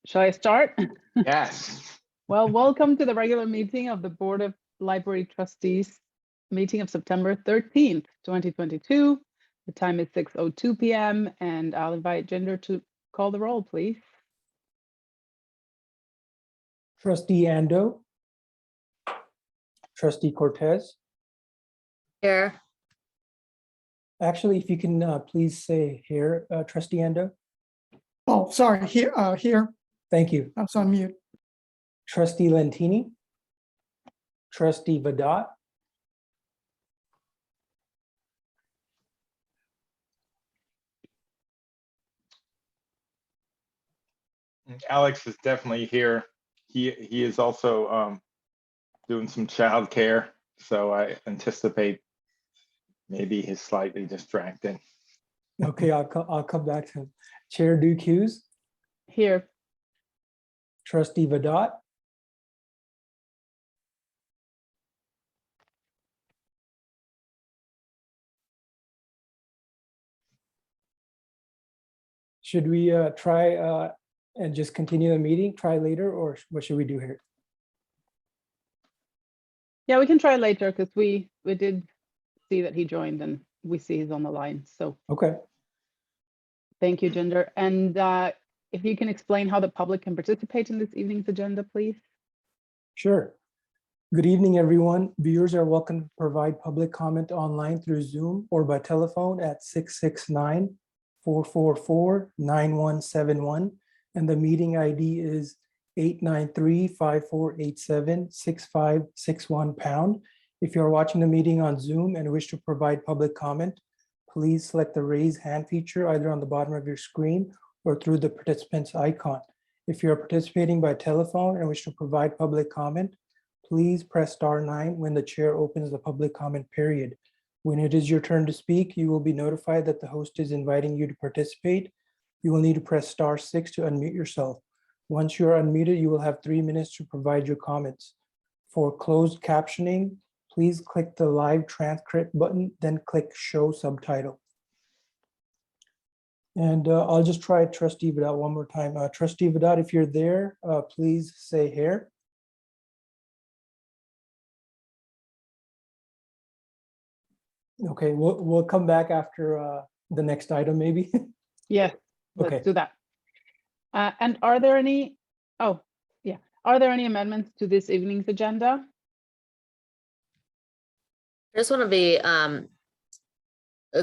Shall I start? Yes. Well, welcome to the regular meeting of the Board of Library Trustees, meeting of September 13th, 2022. The time is 6:02 p.m. and I'll invite Ginger to call the roll, please. Trustee Ando. Trustee Cortez. Here. Actually, if you can please say here, Trustee Ando. Oh, sorry, here. Thank you. I was on mute. Trustee Lentini. Trustee Vadot. Alex is definitely here. He is also doing some childcare, so I anticipate maybe he's slightly distracted. Okay, I'll come back to him. Chair Duke Hughes. Here. Trustee Vadot. Should we try and just continue the meeting, try later, or what should we do here? Yeah, we can try later because we did see that he joined and we see he's on the line. So Okay. thank you, Ginger. And if you can explain how the public can participate in this evening's agenda, please. Sure. Good evening, everyone. Viewers are welcome to provide public comment online through Zoom or by telephone at 669-444-9171. And the meeting ID is 893-5487-6561#. If you're watching the meeting on Zoom and wish to provide public comment, please select the raise hand feature either on the bottom of your screen or through the participants icon. If you're participating by telephone and wish to provide public comment, please press *9 when the chair opens the public comment period. When it is your turn to speak, you will be notified that the host is inviting you to participate. You will need to press *6 to unmute yourself. Once you are unmuted, you will have 3 minutes to provide your comments. For closed captioning, please click the live transcript button, then click show subtitle. And I'll just try Trustee Vadot one more time. Trustee Vadot, if you're there, please say here. Okay, we'll come back after the next item, maybe. Yes, Okay. let's do that. And are there any, are there any amendments to this evening's agenda? I just want to be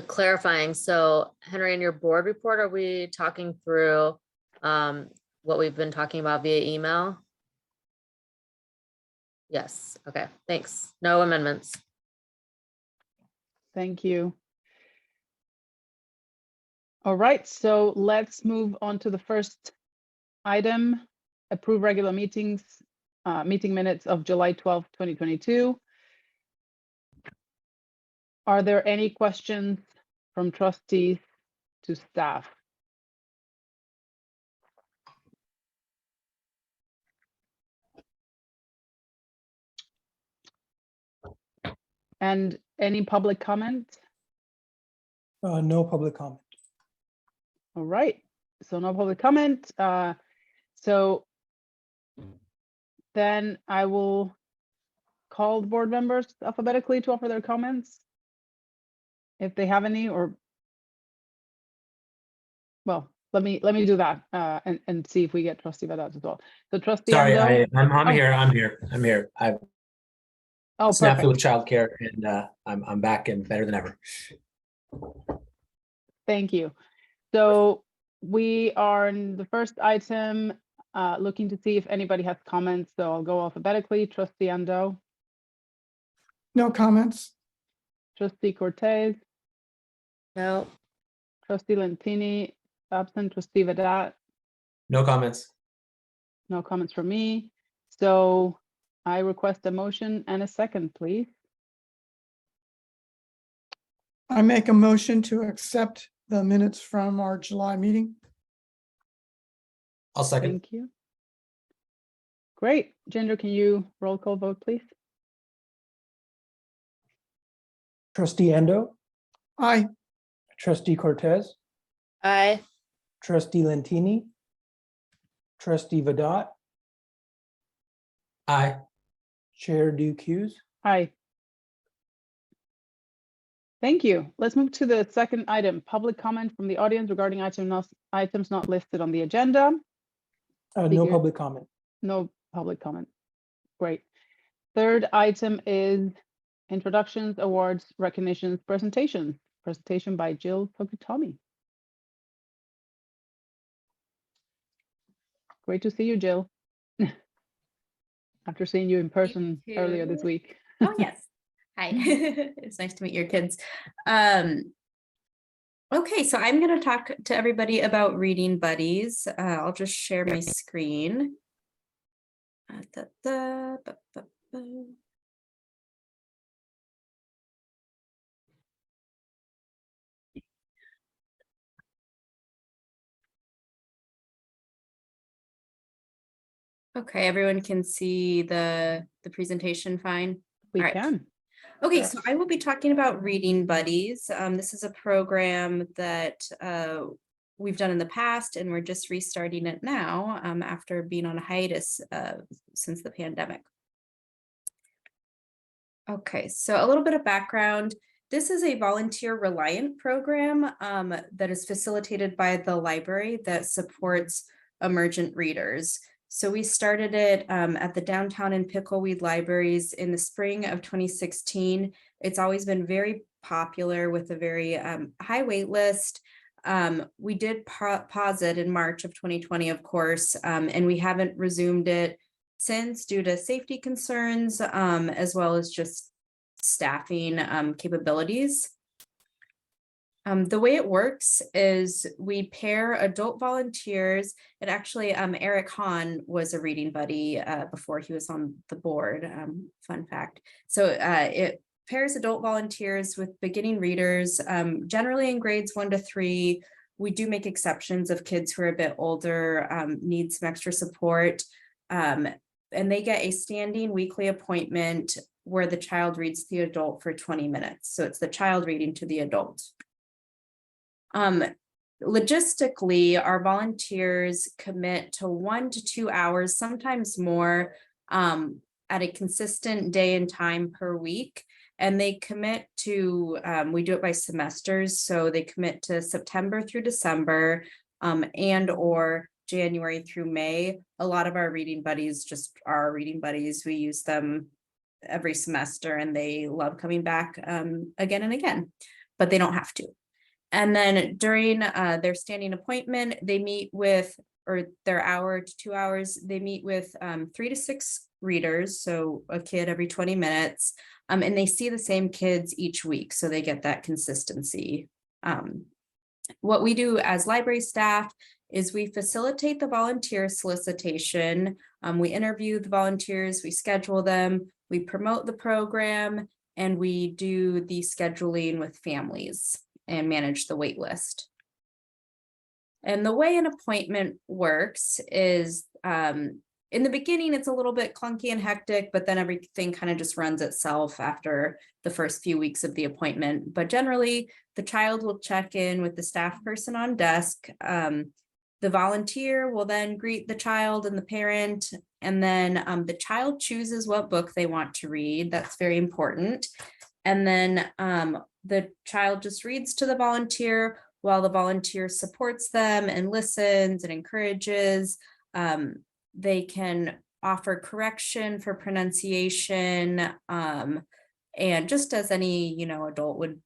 clarifying. So Henry, in your board report, are we talking through what we've been talking about via email? Yes. Okay. Thanks. No amendments. Thank you. All right, so let's move on to the first item, approve regular meeting minutes of July 12th, 2022. Are there any questions from trustees to staff? And any public comment? No public comment. All right, so no public comment. So then I will call the board members alphabetically to offer their comments, if they have any, or well, let me do that and see if we get Trustee Vadot as well. So Trustee Sorry, Ando. I'm Oh. here. I'm here. I've Oh, snapped perfect. with childcare, and I'm back and better than ever. Thank you. So we are in the first item, looking to see if anybody has comments. So I'll go alphabetically. Trustee Ando, No comments. Trustee Cortez, No. Trustee Lentini, absent. Trustee Vadot, No comments. no comments from me. So I request a motion and a second, please. I make a motion to accept the minutes from our July meeting. I'll second. Thank you. Great. Ginger, can you roll call vote, please? Trustee Ando, Aye. Trustee Cortez, Aye. Trustee Lentini, Trustee Vedot, Aye. Chair Duke Hughes. Aye. Thank you. Let's move to the second item, public comment from the audience regarding items not listed on the agenda. No Figure- public comment. No public comment. Great. Third item is introductions, awards, recognitions, presentation. Presentation by Jill Tokutami. Great to see you, Jill. After seeing you in person earlier this too. week. Oh, yes. Hi. It's nice to meet your kids. Okay, so I'm going to talk to everybody about reading buddies. I'll just share my screen. Okay, everyone can see the presentation fine. We All right. can. Okay, Yes. so I will be talking about Reading Buddies. This is a program that we've done in the past, and we're just restarting it now after being on a hiatus since the pandemic. Okay, so a little bit of background. This is a volunteer reliant program that is facilitated by the library that supports emergent readers. So we started it at the downtown and Pickleweed libraries in the spring of 2016. It's always been very popular with a very high wait list. We did pause it in March of 2020, of course, and we haven't resumed it since due to safety concerns, as well as just staffing capabilities. The way it works is we pair adult volunteers, and actually Eric Hahn was a reading buddy before he was on the board, fun fact. So it pairs adult volunteers with beginning readers, generally in grades 1 to 3. We do make exceptions of kids who are a bit older, need some extra support, and they get a standing weekly appointment where the child reads to the adult for 20 minutes. So it's the child reading to the adult. Logistically, our volunteers commit to 1 to 2 hours, sometimes more, at a consistent day and time per week. And they commit to, we do it by semesters, so they commit to September through December, and or January through May. A lot of our reading buddies just are reading buddies. We use them every semester and they love coming back again and again, but they don't have to. And then during their standing appointment, they meet with, or their hour to 2 hours, they meet with 3 to 6 readers, so a kid every 20 minutes, and they see the same kids each week, so they get that consistency. What we do as library staff is we facilitate the volunteer solicitation. We interview the volunteers, we schedule them, we promote the program, and we do the scheduling with families and manage the wait list. And the way an appointment works is in the beginning, it's a little bit clunky and hectic, but then everything kind of just runs itself after the first few weeks of the appointment. But generally, the child will check in with the staff person on desk. The volunteer will then greet the child and the parent, and then the child chooses what book they want to read. That's very important. And then the child just reads to the volunteer while the volunteer supports them and listens and encourages. They can offer correction for pronunciation, and just as any adult would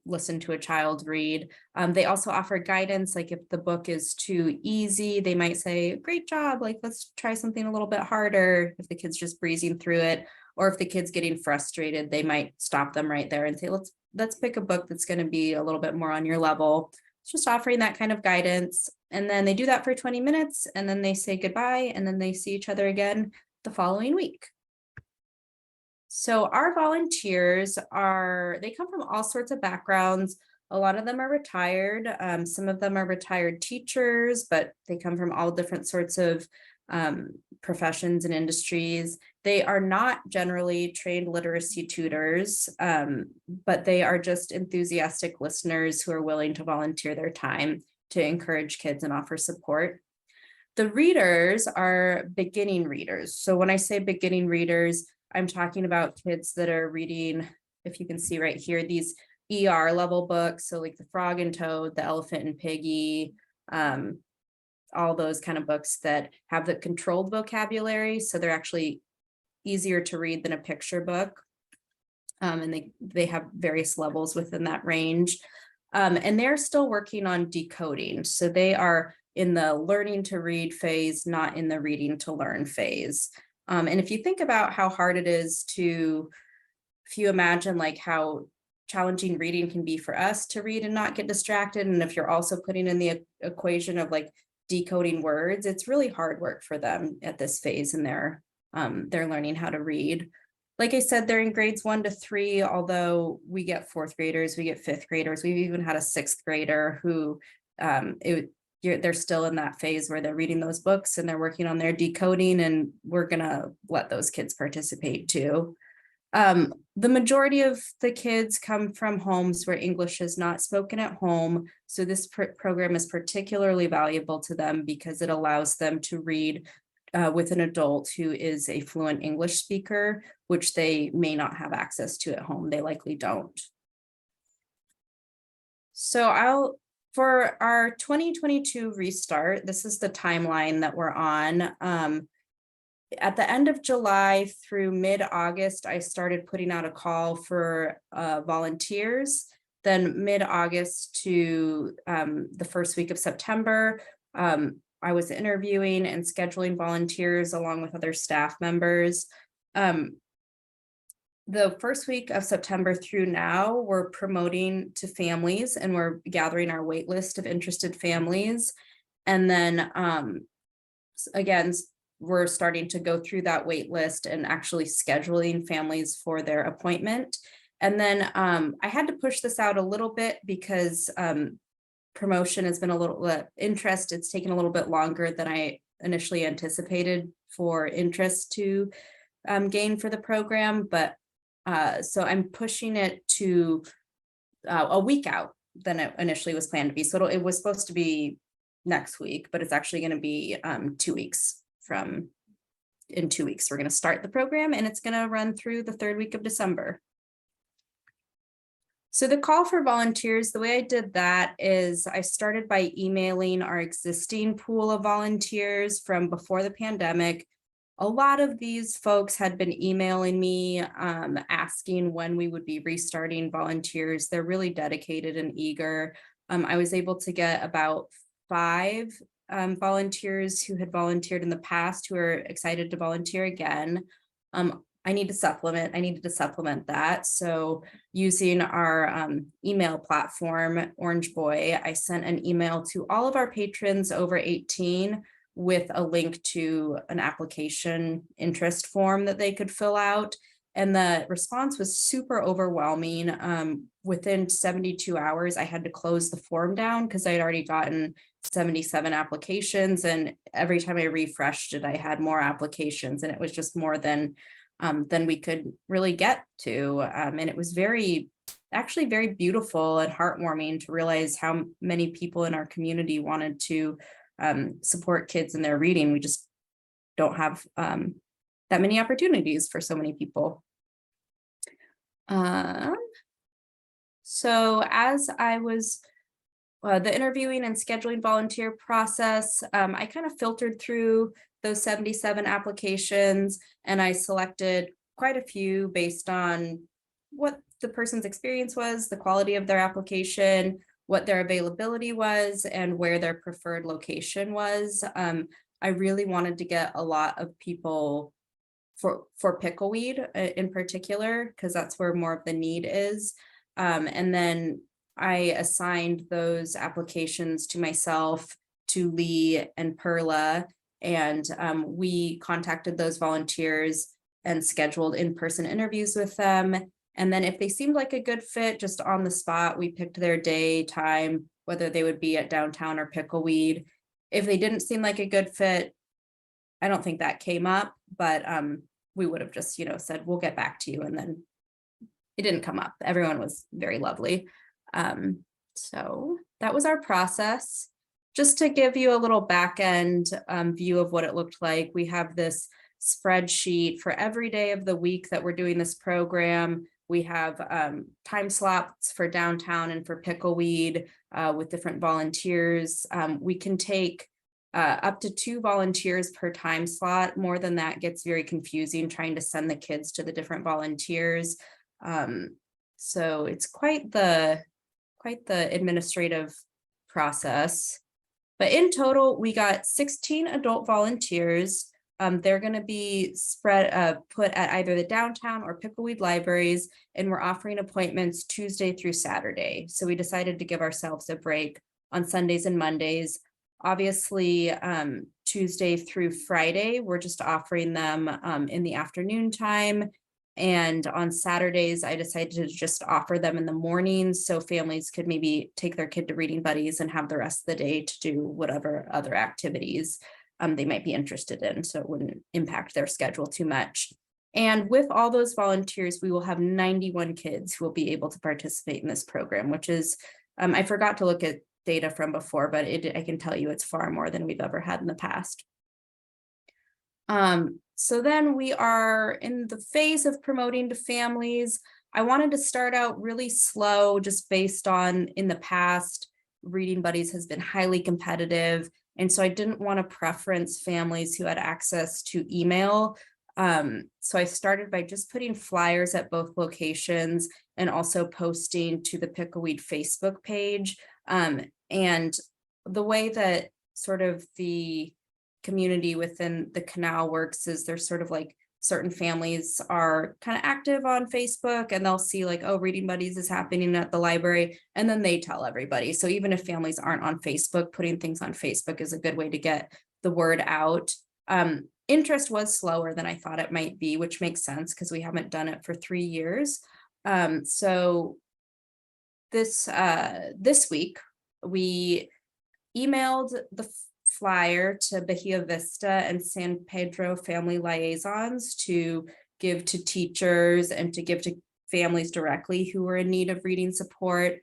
listen to a child read. They also offer guidance, like if the book is too easy, they might say, great job, like let's try something a little bit harder, if the kid's just breezing through it. Or if the kid's getting frustrated, they might stop them right there and say, let's pick a book that's going to be a little bit more on your level. It's just offering that kind of guidance. And then they do that for 20 minutes and then they say goodbye, and then they see each other again the following week. So our volunteers they come from all sorts of backgrounds. A lot of them are retired. Some of them are retired teachers, but they come from all different sorts of professions and industries. They are not generally trained literacy tutors, but they are just enthusiastic listeners who are willing to volunteer their time to encourage kids and offer support. The readers are beginning readers. So when I say beginning readers, I'm talking about kids that are reading, if you can see right here, these ER level books. So like the Frog and Toad, the Elephant and Piggy, all those kind of books that have the controlled vocabulary. So they're actually easier to read than a picture book. And they have various levels within that range. And they're still working on decoding. So they are in the learning to read phase, not in the reading to learn phase. And if you think about how hard it is if you imagine like how challenging reading can be for us to read and not get distracted, and if you're also putting in the equation of like decoding words, it's really hard work for them at this phase in their learning how to read. Like I said, they're in grades 1 to 3, although we get 4th graders, we get 5th graders. We've even had a 6th grader who they're still in that phase where they're reading those books and they're working on their decoding, and we're gonna let those kids participate too. The majority of the kids come from homes where English is not spoken at home. So this program is particularly valuable to them because it allows them to read with an adult who is a fluent English speaker, which they may not have access to at home. They likely don't. So for our 2022 restart, this is the timeline that we're on. At the end of July through mid-August, I started putting out a call for volunteers. Then mid-August to the first week of September, I was interviewing and scheduling volunteers along with other staff members. The first week of September through now, we're promoting to families and we're gathering our wait list of interested families. And then again, we're starting to go through that wait list and actually scheduling families for their appointment. And then I had to push this out a little bit because promotion has been a little interest. It's taken a little bit longer than I initially anticipated for interest to gain for the program. But so I'm pushing it to a week out than it initially was planned to be. So it was supposed to be next week, but it's actually going to be 2 weeks in 2 weeks. We're going to start the program and it's going to run through the 3rd week of December. So the call for volunteers, the way I did that is I started by emailing our existing pool of volunteers from before the pandemic. A lot of these folks had been emailing me asking when we would be restarting volunteers. They're really dedicated and eager. I was able to get about 5 volunteers who had volunteered in the past who are excited to volunteer again. I needed to supplement that. So using our email platform, Orange Boy, I sent an email to all of our patrons over 18 with a link to an application interest form that they could fill out. And the response was super overwhelming. Within 72 hours, I had to close the form down because I had already gotten 77 applications. And every time I refreshed it, I had more applications, and it was just more than we could really get to. And it was actually very beautiful and heartwarming to realize how many people in our community wanted to support kids in their reading. We just don't have that many opportunities for so many people. So as I was the interviewing and scheduling volunteer process, I kind of filtered through those 77 applications, and I selected quite a few based on what the person's experience was, the quality of their application, what their availability was, and where their preferred location was. I really wanted to get a lot of people for pickleweed in particular, because that's where more of the need is. And then I assigned those applications to myself, to Lee and Perla, and we contacted those volunteers and scheduled in-person interviews with them. And then if they seemed like a good fit, just on the spot, we picked their day, time, whether they would be at downtown or pickleweed. If they didn't seem like a good fit, I don't think that came up, but we would have just, said, we'll get back to you. And then it didn't come up. Everyone was very lovely. So that was our process. just to give you a little back end view of what it looked like, we have this spreadsheet for every day of the week that we're doing this program. We have time slots for downtown and for pickleweed with different volunteers. We can take up to 2 volunteers per time slot. More than that gets very confusing trying to send the kids to the different volunteers. So it's quite the administrative process. But in total, we got 16 adult volunteers. They're going to be put at either the downtown or pickleweed libraries, and we're offering appointments Tuesday through Saturday. So we decided to give ourselves a break on Sundays and Mondays. Obviously, Tuesday through Friday, we're just offering them in the afternoon time. And on Saturdays, I decided to just offer them in the mornings so families could maybe take their kid to reading buddies and have the rest of the day to do whatever other activities they might be interested in, so it wouldn't impact their schedule too much. And with all those volunteers, we will have 91 kids who will be able to participate in this program, which is, I forgot to look at data from before, but I can tell you it's far more than we've ever had in the past. So then we are in the phase of promoting to families. I wanted to start out really slow, just based on in the past, Reading Buddies has been highly competitive. And so I didn't want to preference families who had access to email. So I started by just putting flyers at both locations and also posting to the Pickleweed Facebook page. And the way that sort of the community within the canal works is there's sort of like certain families are kind of active on Facebook and they'll see like, oh, Reading Buddies is happening at the library, and then they tell everybody. So even if families aren't on Facebook, putting things on Facebook is a good way to get the word out. Interest was slower than I thought it might be, which makes sense because we haven't done it for 3 years. So this week we emailed the flyer to Bahia Vista and San Pedro family liaisons to give to teachers and to give to families directly who were in need of reading support.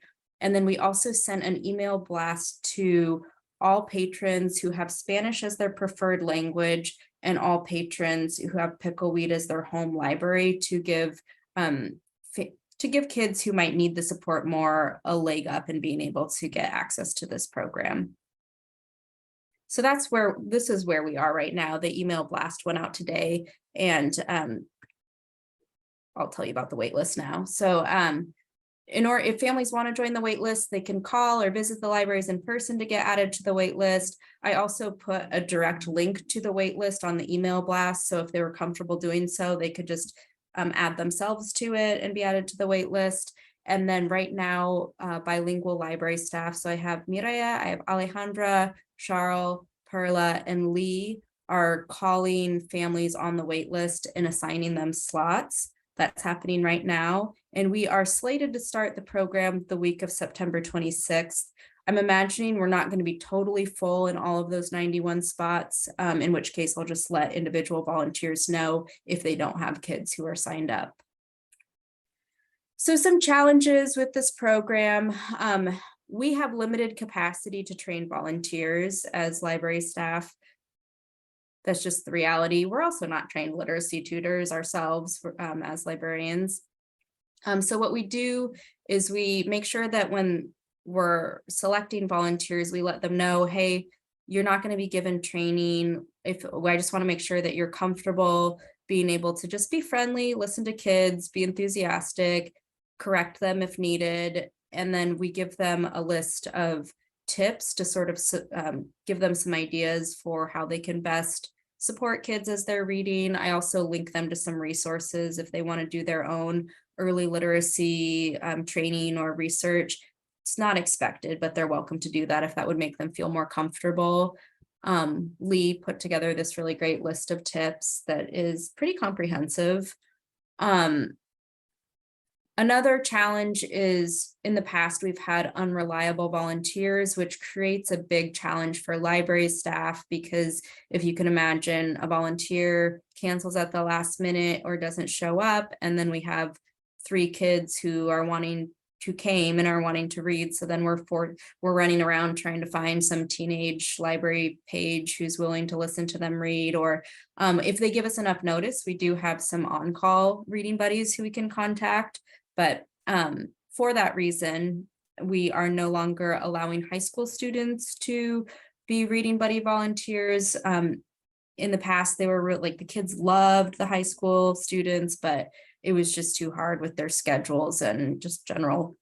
And then we also sent an email blast to all patrons who have Spanish as their preferred language and all patrons who have Pickleweed as their home library to give kids who might need the support more a leg up in being able to get access to this program. So this is where we are right now. The email blast went out today, and I'll tell you about the wait list now. So if families want to join the wait list, they can call or visit the libraries in person to get added to the wait list. I also put a direct link to the wait list on the email blast. So if they were comfortable doing so, they could just add themselves to it and be added to the wait list. And then right now, bilingual library staff. So I have Mireya, I have Alejandra, Charles, Perla, and Lee are calling families on the wait list and assigning them slots. That's happening right now. And we are slated to start the program the week of September 26th. I'm imagining we're not going to be totally full in all of those 91 spots, in which case I'll just let individual volunteers know if they don't have kids who are signed up. So some challenges with this program. We have limited capacity to train volunteers as library staff. That's just the reality. We're also not trained literacy tutors ourselves as librarians. So what we do is we make sure that when we're selecting volunteers, we let them know, hey, you're not going to be given training. I just want to make sure that you're comfortable being able to just be friendly, listen to kids, be enthusiastic, correct them if needed. And then we give them a list of tips to sort of give them some ideas for how they can best support kids as they're reading. I also link them to some resources if they want to do their own early literacy training or research. It's not expected, but they're welcome to do that if that would make them feel more comfortable. Lee put together this really great list of tips that is pretty comprehensive. Another challenge is in the past, we've had unreliable volunteers, which creates a big challenge for library staff, because if you can imagine, a volunteer cancels at the last minute or doesn't show up, and then we have 3 kids who are wanting who came and are wanting to read. So then we're running around trying to find some teenage library page who's willing to listen to them read. Or if they give us enough notice, we do have some on-call reading buddies who we can contact. But for that reason, we are no longer allowing high school students to be reading buddy volunteers. In the past, they were like the kids loved the high school students, but it was just too hard with their schedules and just general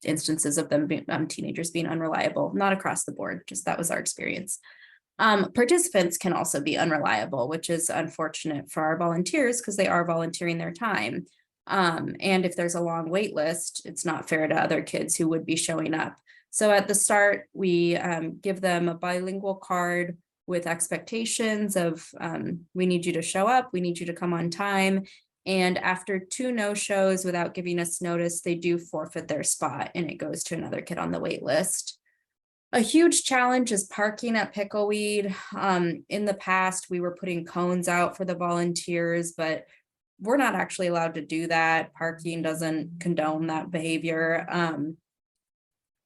instances of them being teenagers being unreliable. Not across the board, just that was our experience. Participants can also be unreliable, which is unfortunate for our volunteers because they are volunteering their time. And if there's a long wait list, it's not fair to other kids who would be showing up. So at the start, we give them a bilingual card with expectations of we need you to show up, we need you to come on time. And after 2 no-shows without giving us notice, they do forfeit their spot and it goes to another kid on the wait list. A huge challenge is parking at Pickleweed. In the past, we were putting cones out for the volunteers, but we're not actually allowed to do that. Parking doesn't condone that behavior.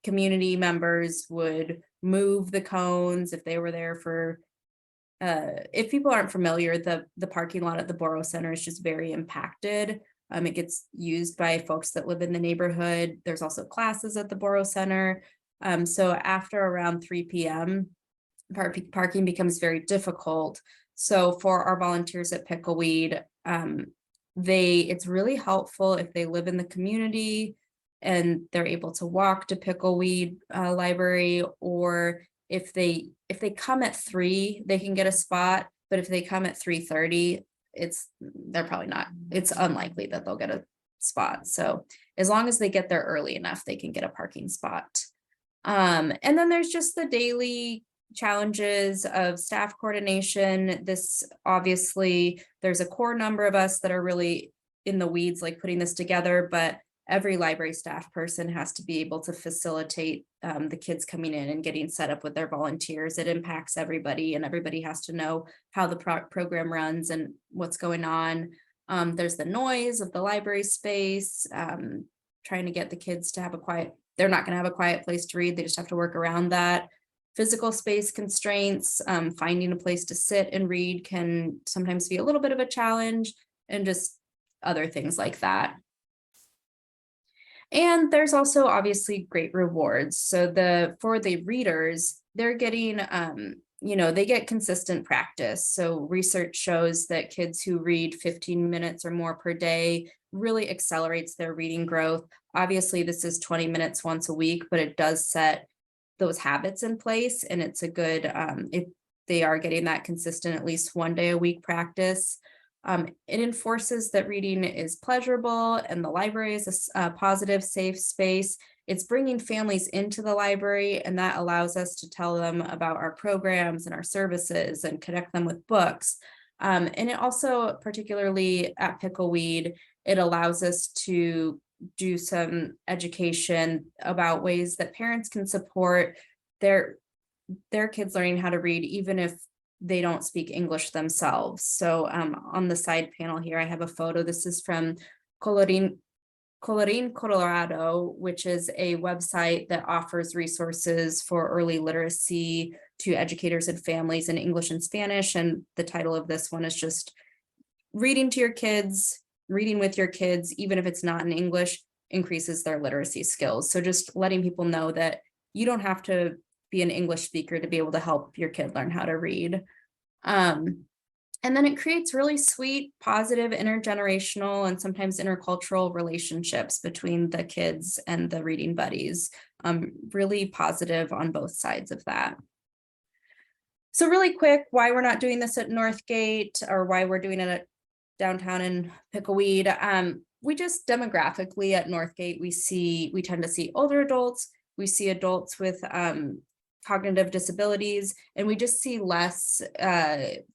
Community members would move the cones if they were there for, if people aren't familiar, the parking lot at the Borough Center is just very impacted. It gets used by folks that live in the neighborhood. There's also classes at the Borough Center. So after around 3 p.m., parking becomes very difficult. So for our volunteers at Pickleweed, it's really helpful if they live in the community and they're able to walk to Pickleweed Library, or if they come at 3, they can get a spot. But if they come at 3:30, they're probably not. It's unlikely that they'll get a spot. So as long as they get there early enough, they can get a parking spot. And then there's just the daily challenges of staff coordination. This obviously, there's a core number of us that are really in the weeds, like putting this together, but every library staff person has to be able to facilitate the kids coming in and getting set up with their volunteers. It impacts everybody and everybody has to know how the program runs and what's going on. There's the noise of the library space, trying to get the kids to have they're not gonna have a quiet place to read. They just have to work around that. Physical space constraints, finding a place to sit and read can sometimes be a little bit of a challenge, and just other things like that. And there's also obviously great rewards. So for the readers, they're getting, they get consistent practice. So research shows that kids who read 15 minutes or more per day really accelerates their reading growth. Obviously, this is 20 minutes once a week, but it does set those habits in place. And it's a good, if they are getting that consistent, at least 1 day a week practice. It enforces that reading is pleasurable and the library is a positive, safe space. It's bringing families into the library, and that allows us to tell them about our programs and our services and connect them with books. And it also, particularly at Pickleweed, it allows us to do some education about ways that parents can support their kids learning how to read, even if they don't speak English themselves. So on the side panel here, I have a photo. This is from Colorín, Colorado, which is a website that offers resources for early literacy to educators and families in English and Spanish. And the title of this one is just reading to your kids, reading with your kids, even if it's not in English, increases their literacy skills. So just letting people know that you don't have to be an English speaker to be able to help your kid learn how to read. And then it creates really sweet, positive, intergenerational, and sometimes intercultural relationships between the kids and the reading buddies. Really positive on both sides of that. So really quick, why we're not doing this at Northgate, or why we're doing it at downtown in Pickleweed. We just demographically at Northgate, we tend to see older adults, we see adults with cognitive disabilities, and we just see less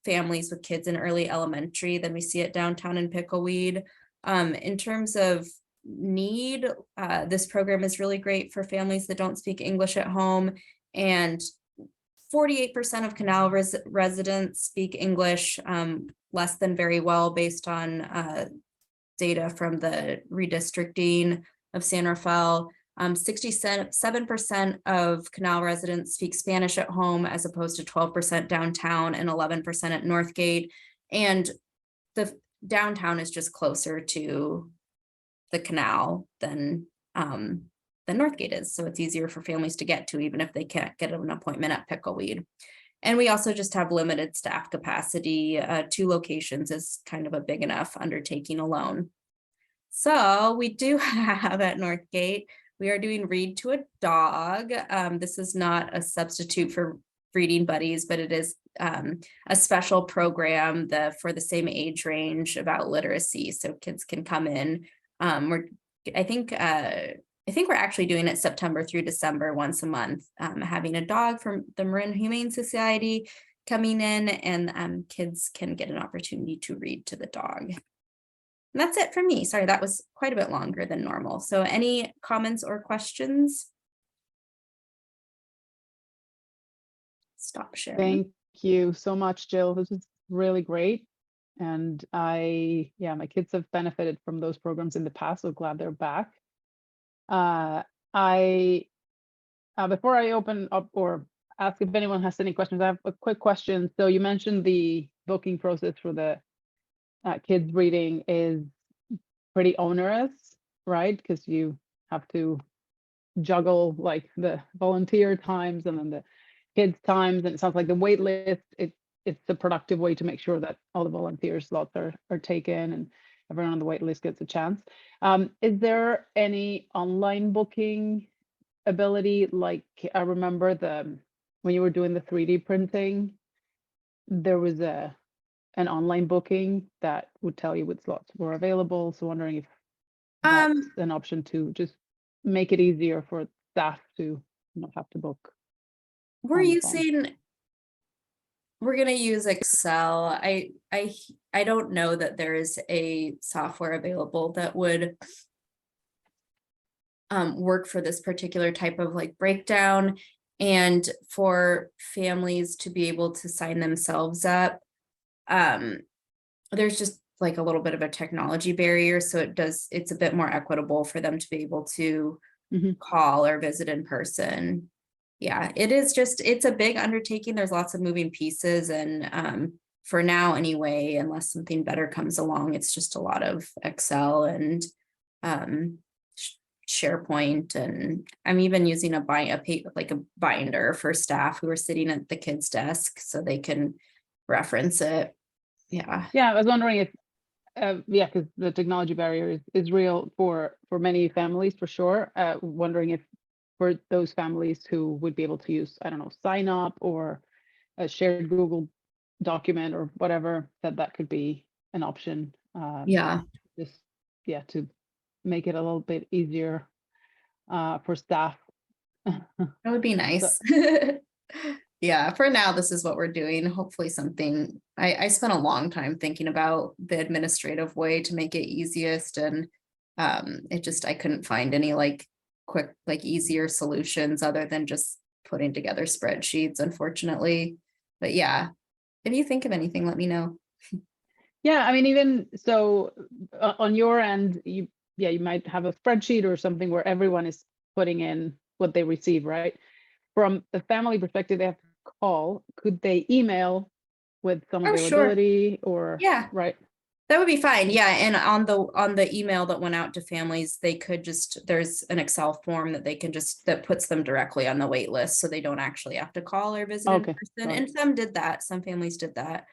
families with kids in early elementary than we see at downtown in Pickleweed. In terms of need, this program is really great for families that don't speak English at home, and 48% of Canal residents speak English less than very well based on data from the redistricting. of San Rafael. 67% of Canal residents speak Spanish at home, as opposed to 12% downtown and 11% at Northgate. And the downtown is just closer to the canal than Northgate is. So it's easier for families to get to, even if they can't get an appointment at Pickleweed. And we also just have limited staff capacity. 2 locations is kind of a big enough undertaking alone. So we do have at Northgate, we are doing Read to a Dog. This is not a substitute for Reading Buddies, but it is a special program for the same age range about literacy. So kids can come in. I think we're actually doing it September through December once a month, having a dog from the Marin Humane Society coming in, and kids can get an opportunity to read to the dog. And that's it for me. Sorry, that was quite a bit longer than normal. So any comments or questions? Stop sharing. Thank you so much, Jill. This is really great. And my kids have benefited from those programs in the past, so glad they're back. Before I open up or ask if anyone has any questions, I have a quick question. So you mentioned the booking process for the kids reading is pretty onerous, right? Because you have to juggle like the volunteer times and then the kids times, and it sounds like the wait list, it's a productive way to make sure that all the volunteer slots are taken and everyone on the wait list gets a chance. Is there any online booking ability? Like I remember when you were doing the 3D printing, there was an online booking that would tell you what slots were available. So wondering if that's an option to just make it easier for staff to not have to book. We're on the phone. using, we're gonna use Excel. I don't know that there is a software available that would work for this particular type of like breakdown, and for families to be able to sign themselves up. There's just like a little bit of a technology barrier, so it's a bit more equitable for them to be able to call or visit in person. Yeah, it's a big undertaking. There's lots of moving pieces, and for now anyway, unless something better comes along, it's just a lot of Excel and SharePoint, and I'm even using a binder for staff who are sitting at the kids' desk so they can reference it. Yeah. I was wondering if because the technology barrier is real for many families for sure. Wondering if for those families who would be able to use, I don't know, sign up or a shared Google document or whatever, that could be an option. Just to make it a little bit easier for staff. That would be nice. Yeah, for now, this is what we're doing. Hopefully something, I spent a long time thinking about the administrative way to make it easiest, and I couldn't find any like quick, like easier solutions other than just putting together spreadsheets, unfortunately. But yeah, if you think of anything, let me know. Yeah, I mean, even so on your end, you might have a spreadsheet or something where everyone is putting in what they receive, right? From the family perspective, they have to call. Could they email with some availability or right? That would be fine. Yeah, and on the email that went out to families, they could there's an Excel form that they can that puts them directly on the wait list, so they don't actually have to call or visit in person. And some did that. Some families did that.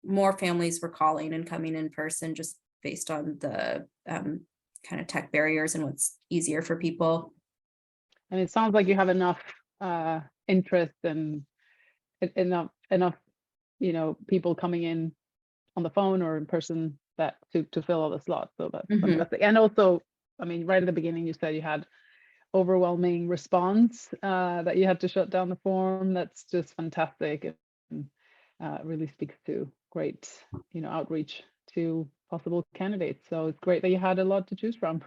More families were calling and coming in person just based on the kind of tech barriers and what's easier for people. And it sounds like you have enough interest and enough people coming in on the phone or in person that to fill all the slots. So that's fantastic. And also, I mean, right at the beginning you said you had overwhelming response that you had to shut down the form. That's just fantastic, and really speaks to great outreach to possible candidates. So it's great that you had a lot to choose from.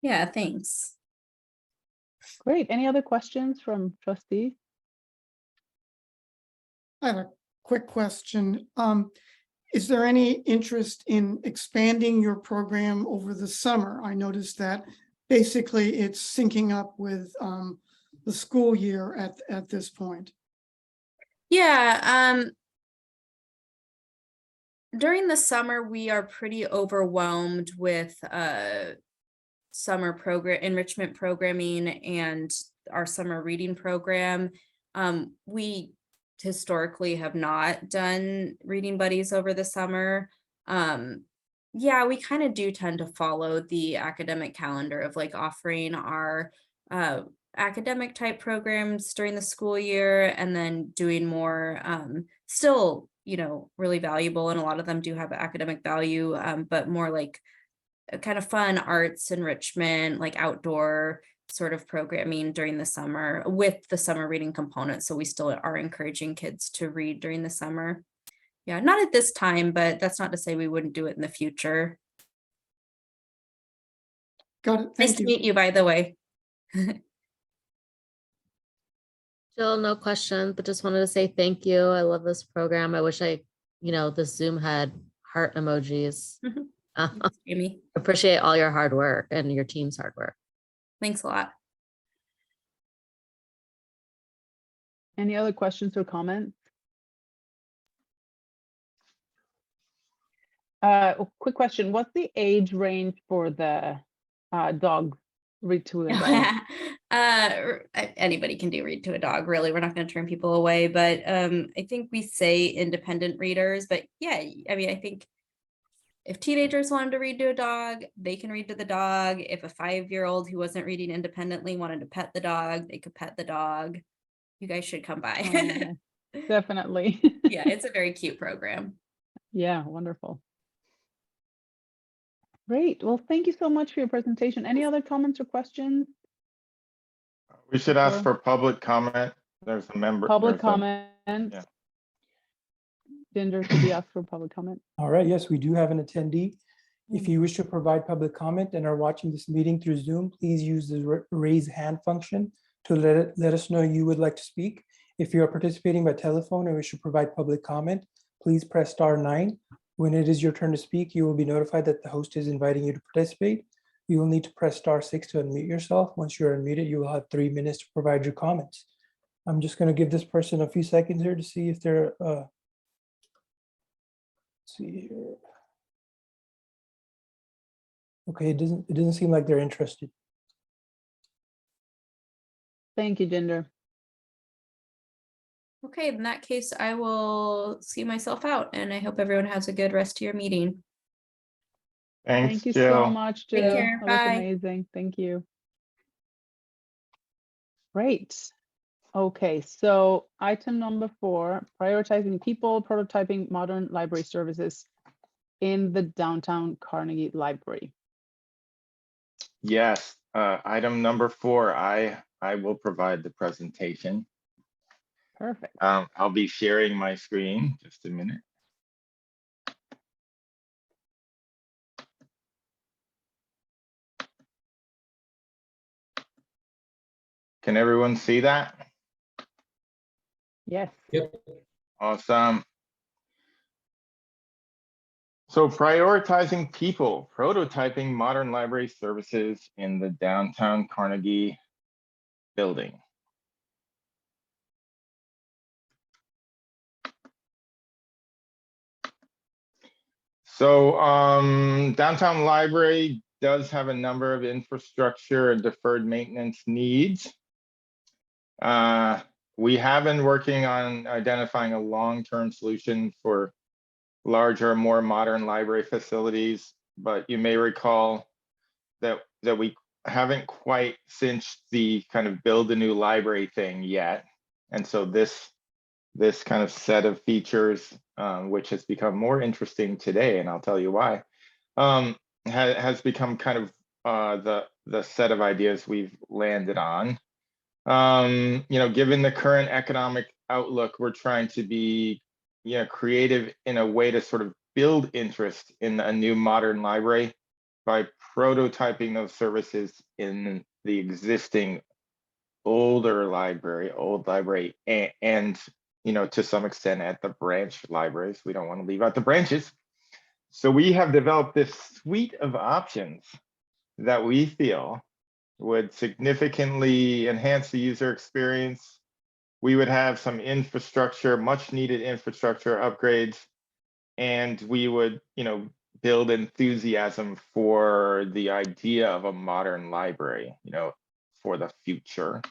Yeah, thanks. Great. Any other questions from trustees? I have a quick question. is there any interest in expanding your program over the summer? I noticed that basically it's syncing up with the school year at this point. Yeah, during the summer, we are pretty overwhelmed with summer program enrichment programming and our summer reading program. We historically have not done reading buddies over the summer. Yeah, we kind of do tend to follow the academic calendar of like offering our academic type programs during the school year and then doing more still, you know, really valuable, and a lot of them do have academic value, but more like kind of fun arts enrichment, like outdoor sort of programming during the summer with the summer reading component. So we still are encouraging kids to read during the summer. Yeah, not at this time, but that's not to say we wouldn't do it in the future. Got it. Nice Thank to you. meet you, by the way. Jill, no question, but just wanted to say thank you. I love this program. I wish the Zoom had heart emojis. Thanks, Amy. Appreciate all your hard work and your team's hard work. Thanks a lot. Any other questions or comments? Quick question. What's the age range for the dog read to a dog? Anybody can do read to a dog, really. We're not going to turn people away, but I think we say independent readers, but yeah, I mean, I think if teenagers wanted to read to a dog, they can read to the dog. If a 5-year-old who wasn't reading independently wanted to pet the dog, they could pet the dog. You guys should come by. Oh, definitely. Yeah, it's a very cute program. Yeah, wonderful. Great. Well, thank you so much for your presentation. Any other comments or questions? We should ask Before- for public comment. There's a member. Public there's a- comment. yeah. Ginger, could you ask for public comment? All right, yes, we do have an attendee. If you wish to provide public comment and are watching this meeting through Zoom, please use the raise hand function to let us know you would like to speak. If you are participating by telephone and wish to provide public comment, please press *9. When it is your turn to speak, you will be notified that the host is inviting you to participate. You will need to press *6 to unmute yourself. Once you're unmuted, you will have 3 minutes to provide your comments. I'm just going to give this person a few seconds here to see if they're see here. Okay, it doesn't seem like they're interested. Thank you, Ginger. Okay, in that case, I will see myself out, and I hope everyone has a good rest of your meeting. Thanks, Thank you Jill. so much, Take Jill. care. That was Bye. amazing. Thank you. Great. Okay, so item number 4, prioritizing people, prototyping modern library services in the downtown Carnegie Library. Yes, item number 4, I will provide the presentation. Perfect. I'll be sharing my screen, just a minute. Can everyone see that? Yes. Yep. Awesome. So prioritizing people, prototyping modern library services in the downtown Carnegie building. So downtown library does have a number of infrastructure and deferred maintenance needs. We have been working on identifying a long-term solution for larger, more modern library facilities, but you may recall that we haven't quite cinched the kind of build a new library thing yet. And so this kind of set of features, which has become more interesting today, and I'll tell you why, has become kind of the set of ideas we've landed on. Given the current economic outlook, we're trying to be creative in a way to sort of build interest in a new modern library by prototyping those services in the existing old library and to some extent at the branch libraries. We don't want to leave out the branches. So we have developed this suite of options that we feel would significantly enhance the user experience. We would have some infrastructure, much needed infrastructure upgrades, and we would, build enthusiasm for the idea of a modern library, for the future.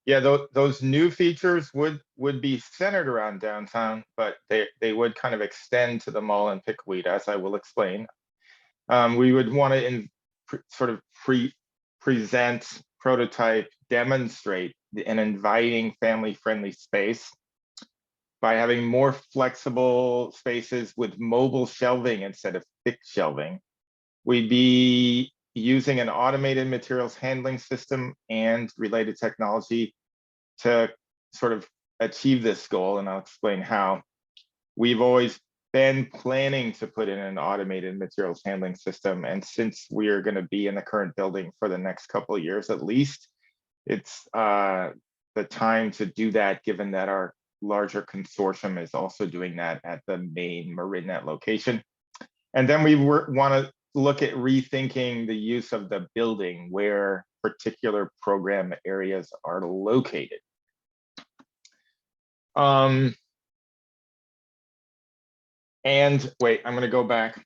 Yeah, those new features would be centered around downtown, but they would kind of extend to the mall and Pickweed, as I will explain. We would want to sort of present, prototype, demonstrate an inviting family-friendly space by having more flexible spaces with mobile shelving instead of fixed shelving. We'd be using an automated materials handling system and related technology to sort of achieve this goal, and I'll explain how. We've always been planning to put in an automated materials handling system, and since we are going to be in the current building for the next couple of years at least, it's the time to do that, given that our larger consortium is also doing that at the main MarinNet location. And then we want to look at rethinking the use of the building where particular program areas are located. And wait, I'm going to go back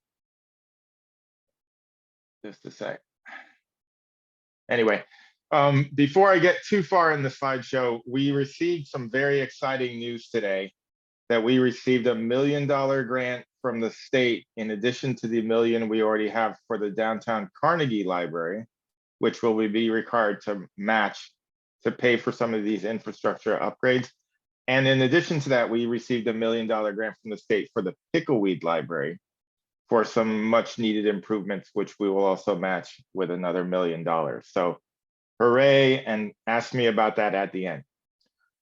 just a sec. Anyway, before I get too far in the slideshow, we received some very exciting news today that we received $1 million grant from the state in addition to the $1 million we already have for the downtown Carnegie Library, which will be required to match to pay for some of these infrastructure upgrades. And in addition to that, we received $1 million grant from the state for the Pickleweed Library for some much needed improvements, which we will also match with another $1 million. So hooray, and ask me about that at the end.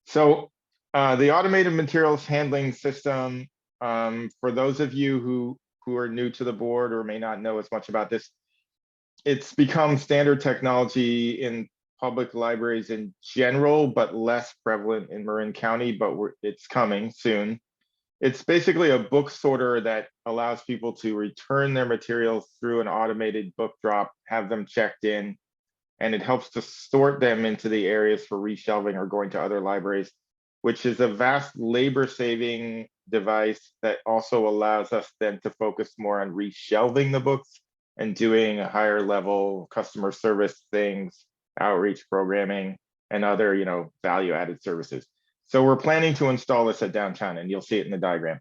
So the automated materials handling system, for those of you who are new to the board or may not know as much about this, it's become standard technology in public libraries in general, but less prevalent in Marin County, but it's coming soon. It's basically a book sorter that allows people to return their materials through an automated book drop, have them checked in, and it helps to sort them into the areas for reshelving or going to other libraries, which is a vast labor-saving device that also allows us then to focus more on reshelving the books and doing a higher level customer service things, outreach programming, and other, value-added services. So we're planning to install this at downtown, and you'll see it in the diagram.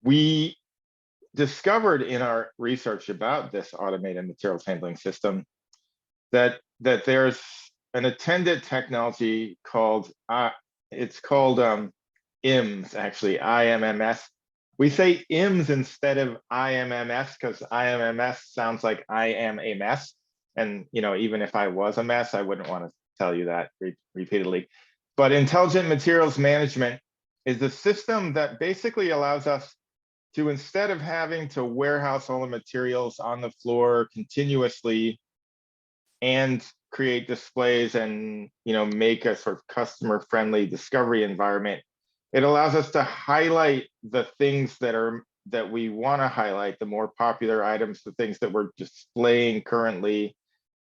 We discovered in our research about this automated materials handling system that there's an attendant technology called IMMS, actually, IMMS. We say IMMS instead of IMMS because IMMS sounds like I am a mess. And even if I was a mess, I wouldn't want to tell you that repeatedly. But intelligent materials management is a system that basically allows us to, instead of having to warehouse all the materials on the floor continuously and create displays and make a sort of customer friendly discovery environment, it allows us to highlight the things that we want to highlight, the more popular items, the things that we're displaying currently,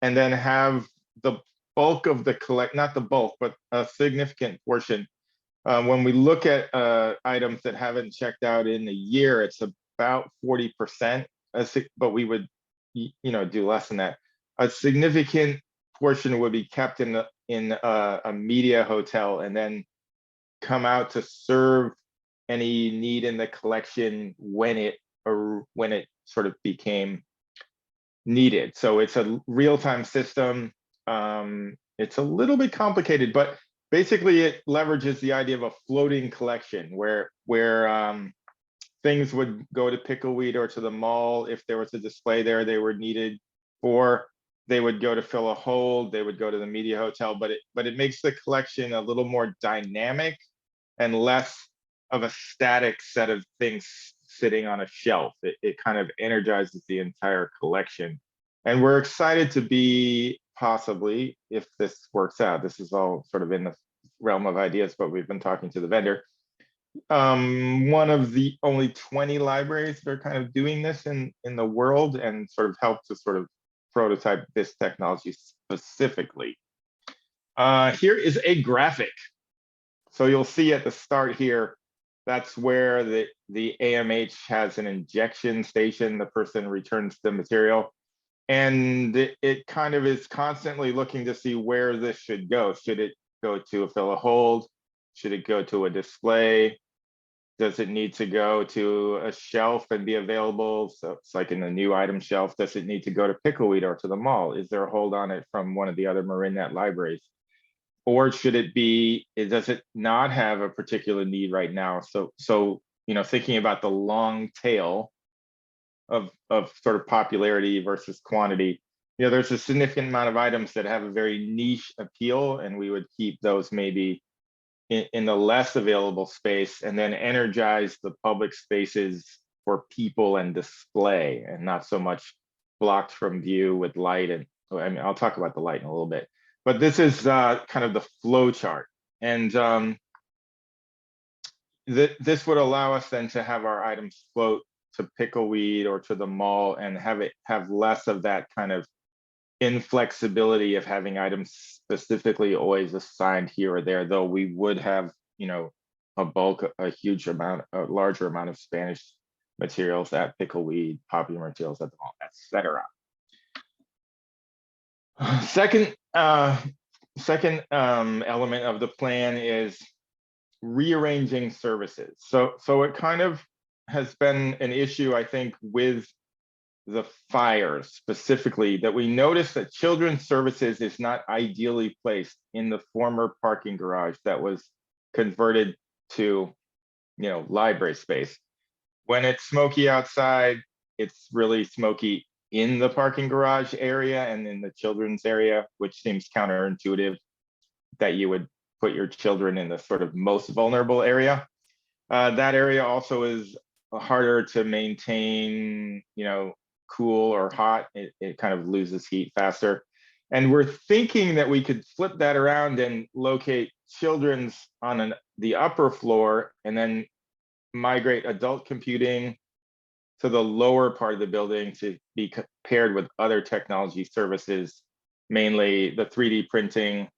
and then have the bulk of the not the bulk, but a significant portion. When we look at items that haven't checked out in a year, it's about 40%, but we would do less than that. A significant portion would be kept in a media hotel and then come out to serve any need in the collection when it sort of became needed. So it's a real-time system. It's a little bit complicated, but basically it leverages the idea of a floating collection where things would go to Pickleweed or to the mall. If there was a display there they were needed for, they would go to fill a hold, they would go to the media hotel, but it makes the collection a little more dynamic and less of a static set of things sitting on a shelf. It kind of energizes the entire collection. And we're excited to be possibly, if this works out, this is all sort of in the realm of ideas, but we've been talking to the vendor. One of the only 20 libraries that are kind of doing this in the world, and sort of help to sort of prototype this technology specifically. Here is a graphic. So you'll see at the start here, that's where the AMH has an injection station. The person returns the material. And it kind of is constantly looking to see where this should go. Should it go to a fill a hold? Should it go to a display? Does it need to go to a shelf and be available? So it's like in the new item shelf. Does it need to go to Pickleweed or to the mall? Is there a hold on it from one of the other MarinNet libraries? Or should it be, does it not have a particular need right now? So you know, thinking about the long tail of sort of popularity versus quantity, you know, there's a significant amount of items that have a very niche appeal, and we would keep those maybe in the less available space, and then energize the public spaces for people and display, and not so much blocked from view with light. And I mean, I'll talk about the light in a little bit, but this is kind of the flow chart. And this would allow us then to have our items float to Pickleweed or to the mall, and have less of that kind of inflexibility of having items specifically always assigned here or there, though we would have, you know, a larger amount of Spanish materials at Pickleweed, popular materials at the mall, etc. Second element of the plan is rearranging services. So it kind of has been an issue, I think, with the fires specifically, that we noticed that children's services is not ideally placed in the former parking garage that was converted to, you know, library space. When it's smoky outside, it's really smoky in the parking garage area and in the children's area, which seems counterintuitive that you would put your children in the sort of most vulnerable area. That area also is harder to maintain, you know, cool or hot. It kind of loses heat faster. And we're thinking that we could flip that around and locate children's on the upper floor, and then migrate adult computing to the lower part of the building to be paired with other technology services, mainly the 3D printing,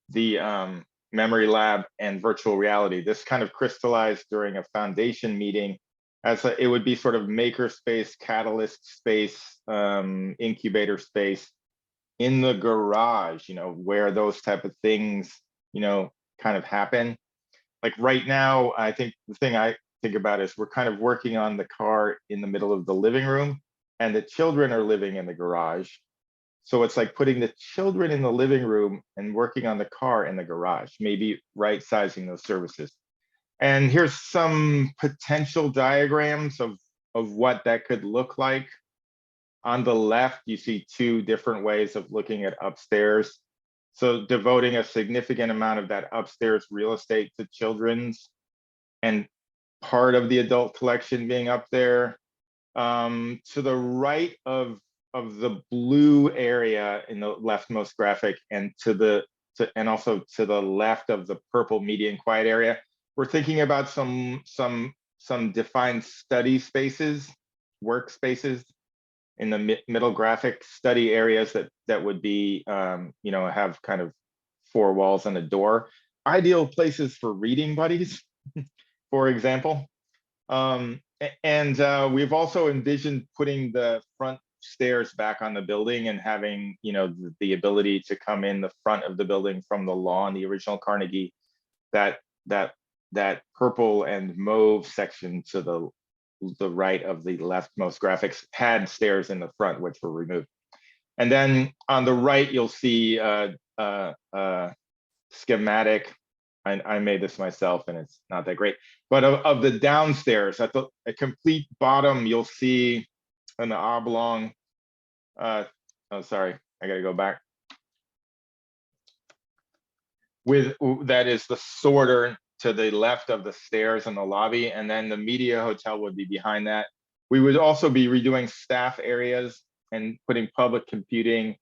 the memory lab, and virtual reality. This kind of crystallized during a foundation meeting as it would be sort of maker space, catalyst space, incubator space in the garage, you know, where those type of things, you know, kind of happen. Like right now, I think the thing I think about is we're kind of working on the car in the middle of the living room, and the children are living in the garage. So it's like putting the children in the living room and working on the car in the garage, maybe right sizing those services. And here's some potential diagrams of what that could look like. On the left, you see two different ways of looking at upstairs. So devoting a significant amount of that upstairs real estate to children's, and part of the adult collection being up there. To the right of the blue area in the leftmost graphic, and and also to the left of the purple median quiet area, we're thinking about some defined study spaces, workspaces in the middle graphic, study areas that would be, you know, have kind of four walls and a door. Ideal places for reading buddies, for example. We've also envisioned putting the front stairs back on the building and having, you know, the ability to come in the front of the building from the lawn, the original Carnegie, that purple and mauve section to the right of the leftmost graphics had stairs in the front, which were removed. And then on the right, you'll see a schematic. I made this myself and it's not that great, but of the downstairs at the complete bottom, you'll see an oblong, oh, sorry, I gotta go back. That is the sorter to the left of the stairs in the lobby, and then the media hotel would be behind that. We would also be redoing staff areas and putting public computing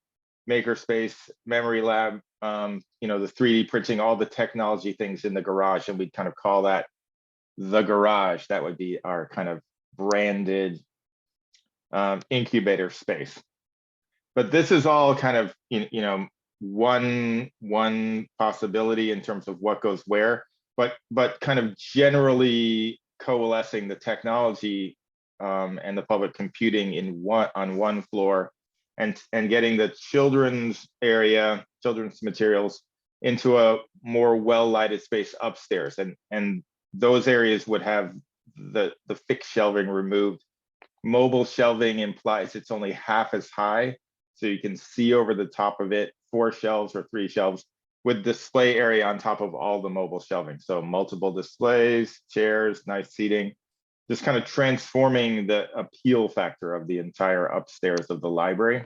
makerspace, memory lab, you know, the 3D printing, all the technology things in the garage, and we'd kind of call that the garage. That would be our kind of branded incubator space. But this is all kind of, you know, one possibility in terms of what goes where, but kind of generally coalescing the technology and the public computing on one floor, and getting the children's area, children's materials, into a more well-lighted space upstairs, and those areas would have the fixed shelving removed. Mobile shelving implies it's only half as high, so you can see over the top of it, 4 shelves or 3 shelves with display area on top of all the mobile shelving. So multiple displays, chairs, nice seating, just kind of transforming the appeal factor of the entire upstairs of the library.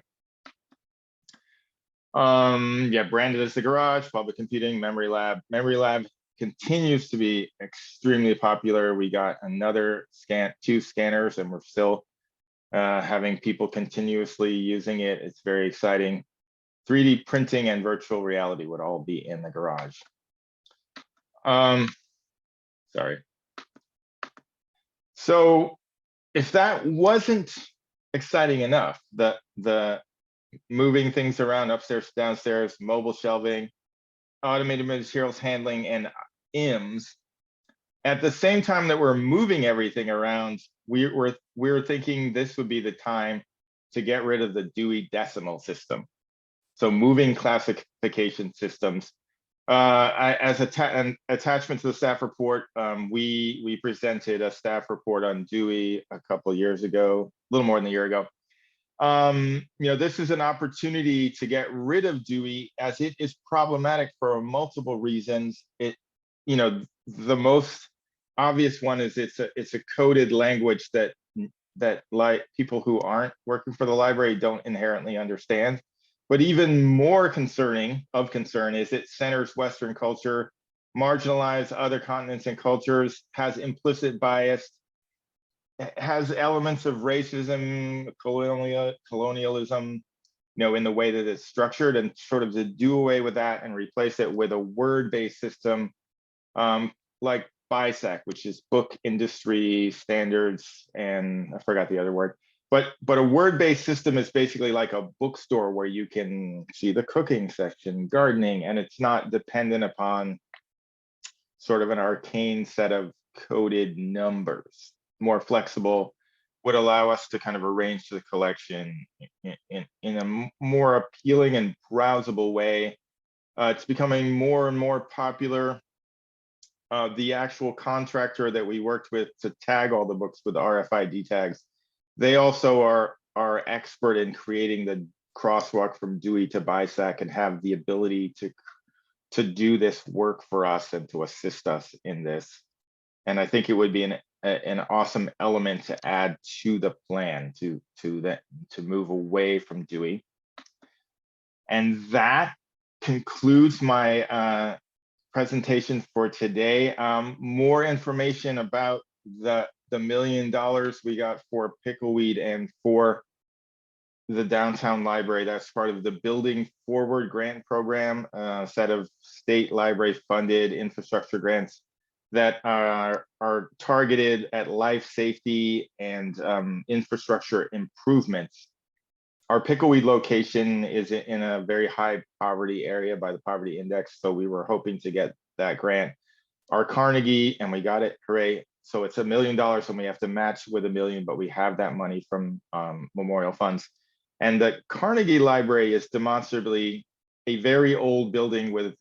Yeah, branded as the garage, public computing, memory lab. Memory lab continues to be extremely popular. We got another 2 scanners, and we're still having people continuously using it. It's very exciting. 3D printing and virtual reality would all be in the garage. Sorry. So if that wasn't exciting enough, the moving things around upstairs, downstairs, mobile shelving, automated materials handling, and IMS, at the same time that we're moving everything around, we were thinking this would be the time to get rid of the Dewey Decimal System. So moving classification systems. As an attachment to the staff report, we presented a staff report on Dewey a couple of years ago, a little more than a year ago. You know, this is an opportunity to get rid of Dewey, as it is problematic for multiple reasons. It, you know, the most obvious one is it's a coded language that like people who aren't working for the library don't inherently understand. But even more concern is it centers Western culture, marginalizes other continents and cultures, has implicit bias, has elements of racism, colonialism, you know, in the way that it's structured, and sort of to do away with that and replace it with a word-based system like BISAC, which is Book Industry Standards, and I forgot the other word. But a word-based system is basically like a bookstore where you can see the cooking section, gardening, and it's not dependent upon sort of an arcane set of coded numbers. More flexible, would allow us to kind of arrange the collection in a more appealing and browsable way. It's becoming more and more popular. The actual contractor that we worked with to tag all the books with RFID tags, they also are expert in creating the crosswalk from Dewey to BISAC and have the ability to do this work for us and to assist us in this. And I think it would be an awesome element to add to the plan to move away from Dewey. And that concludes my presentation for today. More information about the $1 million we got for Pickleweed and for the downtown library. That's part of the Building Forward grant program, a set of state library funded infrastructure grants that are targeted at life safety and infrastructure improvements. Our Pickleweed location is in a very high poverty area by the poverty index, so we were hoping to get that grant. Our Carnegie, and we got it, hooray. So it's $1 million and we have to match with $1 million, but we have that money from memorial funds. And the Carnegie Library is demonstrably a very old building with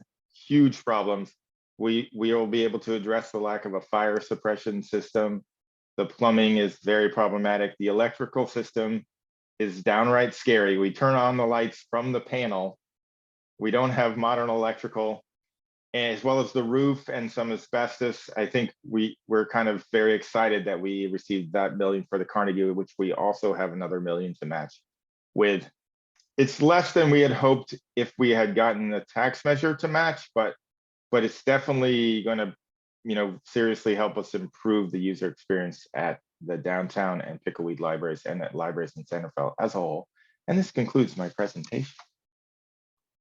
huge problems. We will be able to address the lack of a fire suppression system. The plumbing is very problematic. The electrical system is downright scary. We turn on the lights from the panel. We don't have modern electrical, as well as the roof and some asbestos. I think we're kind of very excited that we received that $1 million for the Carnegie, which we also have another $1 million to match with. It's less than we had hoped if we had gotten a tax measure to match, but it's definitely going to, you know, seriously help us improve the user experience at the downtown and Pickleweed libraries and at libraries in Centerville as a whole. And this concludes my presentation.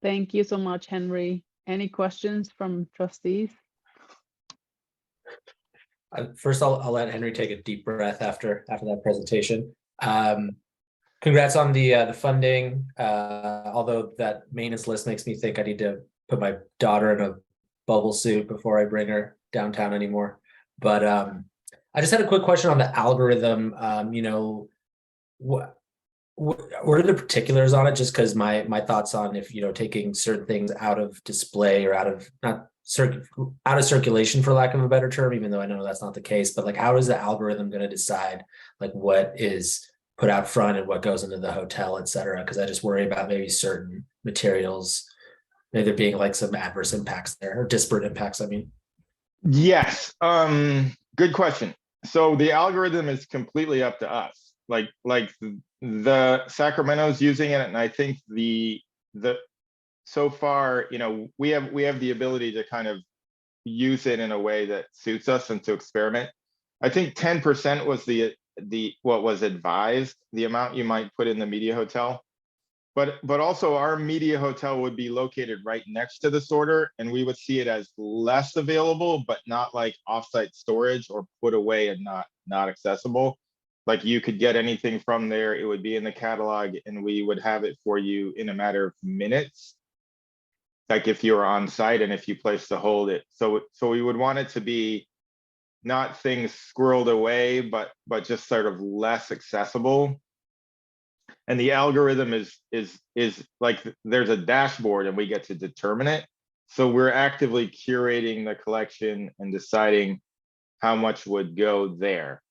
Thank you so much, Henry. Any questions from trustees? First, I'll let Henry take a deep breath after that presentation. Congrats on the funding. Although that maintenance list makes me think I need to put my daughter in a bubble suit before I bring her downtown anymore. But I just had a quick question on the algorithm. What are the particulars on it? Just because my thoughts on if taking certain things out of display or out of circulation, for lack of a better term, even though I know that's not the case, but like how is the algorithm going to decide like what is put out front and what goes into the hotel, et cetera? Because I just worry about maybe certain materials, maybe there being like some adverse impacts there or disparate impacts. I mean, Yes, good question. So the algorithm is completely up to us. Like the Sacramento's using it, and I think the so far, we have the ability to kind of use it in a way that suits us and to experiment. I think 10% was the what was advised, the amount you might put in the media hotel. But also our media hotel would be located right next to the sorter, and we would see it as less available, but not like offsite storage or put away and not accessible. Like you could get anything from there, it would be in the catalog, and we would have it for you in a matter of minutes. Like if you were on site and if you placed to hold it. So we would want it to be not things squirreled away, but just sort of less accessible. And the algorithm is like there's a dashboard and we get to determine it. So we're actively curating the collection and deciding how much would go there.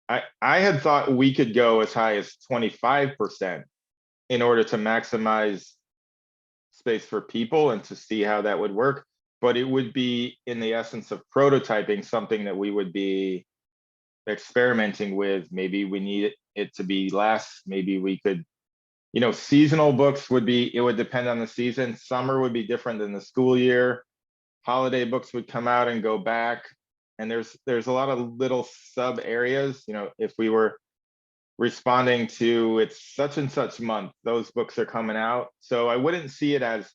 I had thought we could go as high as 25% in order to maximize space for people and to see how that would work. But it would be in the essence of prototyping something that we would be experimenting with. Maybe we need it to be less. Maybe we could, seasonal books would be, it would depend on the season. Summer would be different than the school year. Holiday books would come out and go back. And there's a lot of little sub areas, if we were responding to it's such and such month, those books are coming out. So I wouldn't see it as,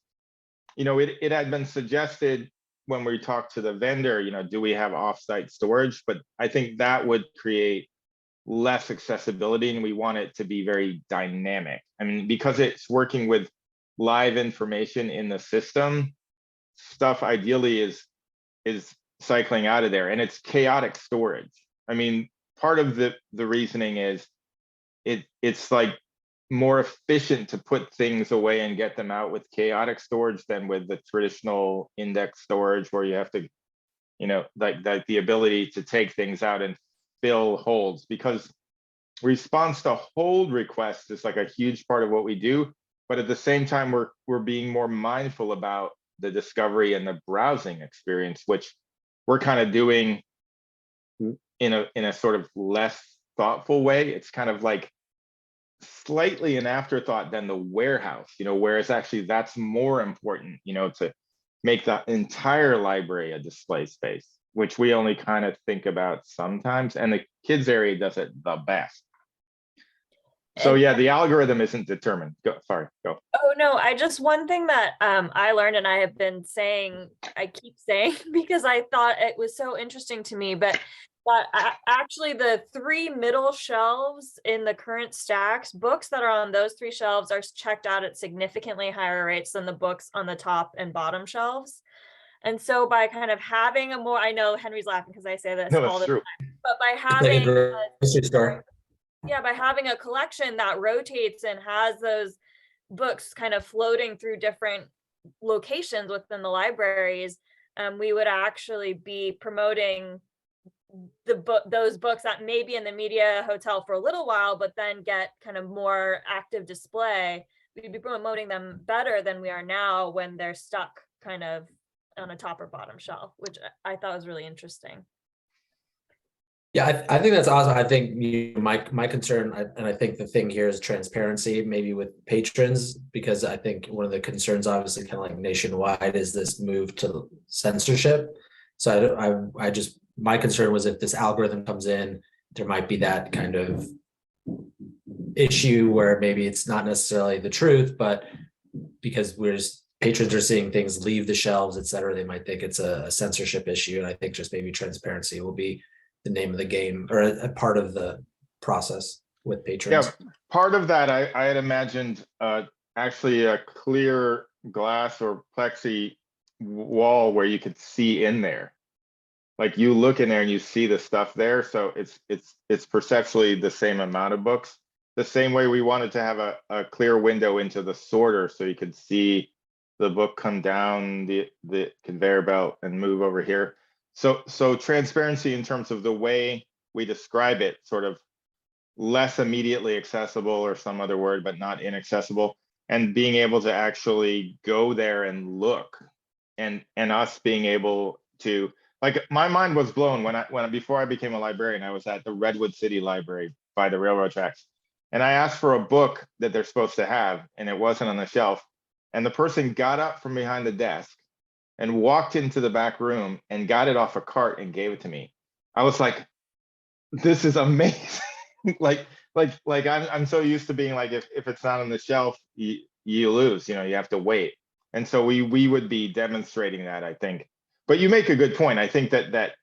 it had been suggested when we talked to the vendor, do we have offsite storage? But I think that would create less accessibility, and we want it to be very dynamic. I mean, because it's working with live information in the system, stuff ideally is cycling out of there, and it's chaotic storage. I mean, part of the reasoning is it's like more efficient to put things away and get them out with chaotic storage than with the traditional index storage where you have to, like the ability to take things out and fill holds, because response to hold requests is like a huge part of what we do. But at the same time, we're being more mindful about the discovery and the browsing experience, which we're kind of doing in a sort of less thoughtful way. It's kind of like slightly an afterthought than the warehouse, whereas actually that's more important, to make the entire library a display space, which we only kind of think about sometimes, and the kids area does it the best. So yeah, the algorithm isn't determined. Go. Oh no, one thing that I learned, and I have been saying, I keep saying because I thought it was so interesting to me, but actually the 3 middle shelves in the current stacks, books that are on those 3 shelves are checked out at significantly higher rates than the books on the top and bottom shelves. And so by kind of having a more, I know Henry's laughing because I say this all the time, but by having by having a collection that rotates and has those books kind of floating through different locations within the libraries, we would actually be promoting those books that may be in the media hotel for a little while, but then get kind of more active display. We'd be promoting them better than we are now when they're stuck kind of on a top or bottom shelf, which I thought was really interesting. Yeah, I think that's awesome. I think my concern, and I think the thing here is transparency, maybe with patrons, because I think one of the concerns, obviously, kind of like nationwide, is this move to censorship. So my concern was if this algorithm comes in, there might be that kind of issue where maybe it's not necessarily the truth, but because we're just patrons are seeing things leave the shelves, et cetera, they might think it's a censorship issue. And I think just maybe transparency will be the name of the game, or a part of the process with patrons. Yeah, part of that I had imagined actually a clear glass or plexi wall where you could see in there. Like you look in there and you see the stuff there, so it's perceptually the same amount of books. The same way we wanted to have a clear window into the sorter so you could see the book come down the conveyor belt and move over here. So transparency in terms of the way we describe it, sort of less immediately accessible or some other word, but not inaccessible, and being able to actually go there and look, and us being able to, like, my mind was blown when before I became a librarian, I was at the Redwood City Library by the railroad tracks, and I asked for a book that they're supposed to have, and it wasn't on the shelf, and the person got up from behind the desk and walked into the back room and got it off a cart and gave it to me. I was like, this is amazing. like I'm so used to being like, if it's not on the shelf, you lose, you have to wait. And so we would be demonstrating that, I think. But you make a good point. I think that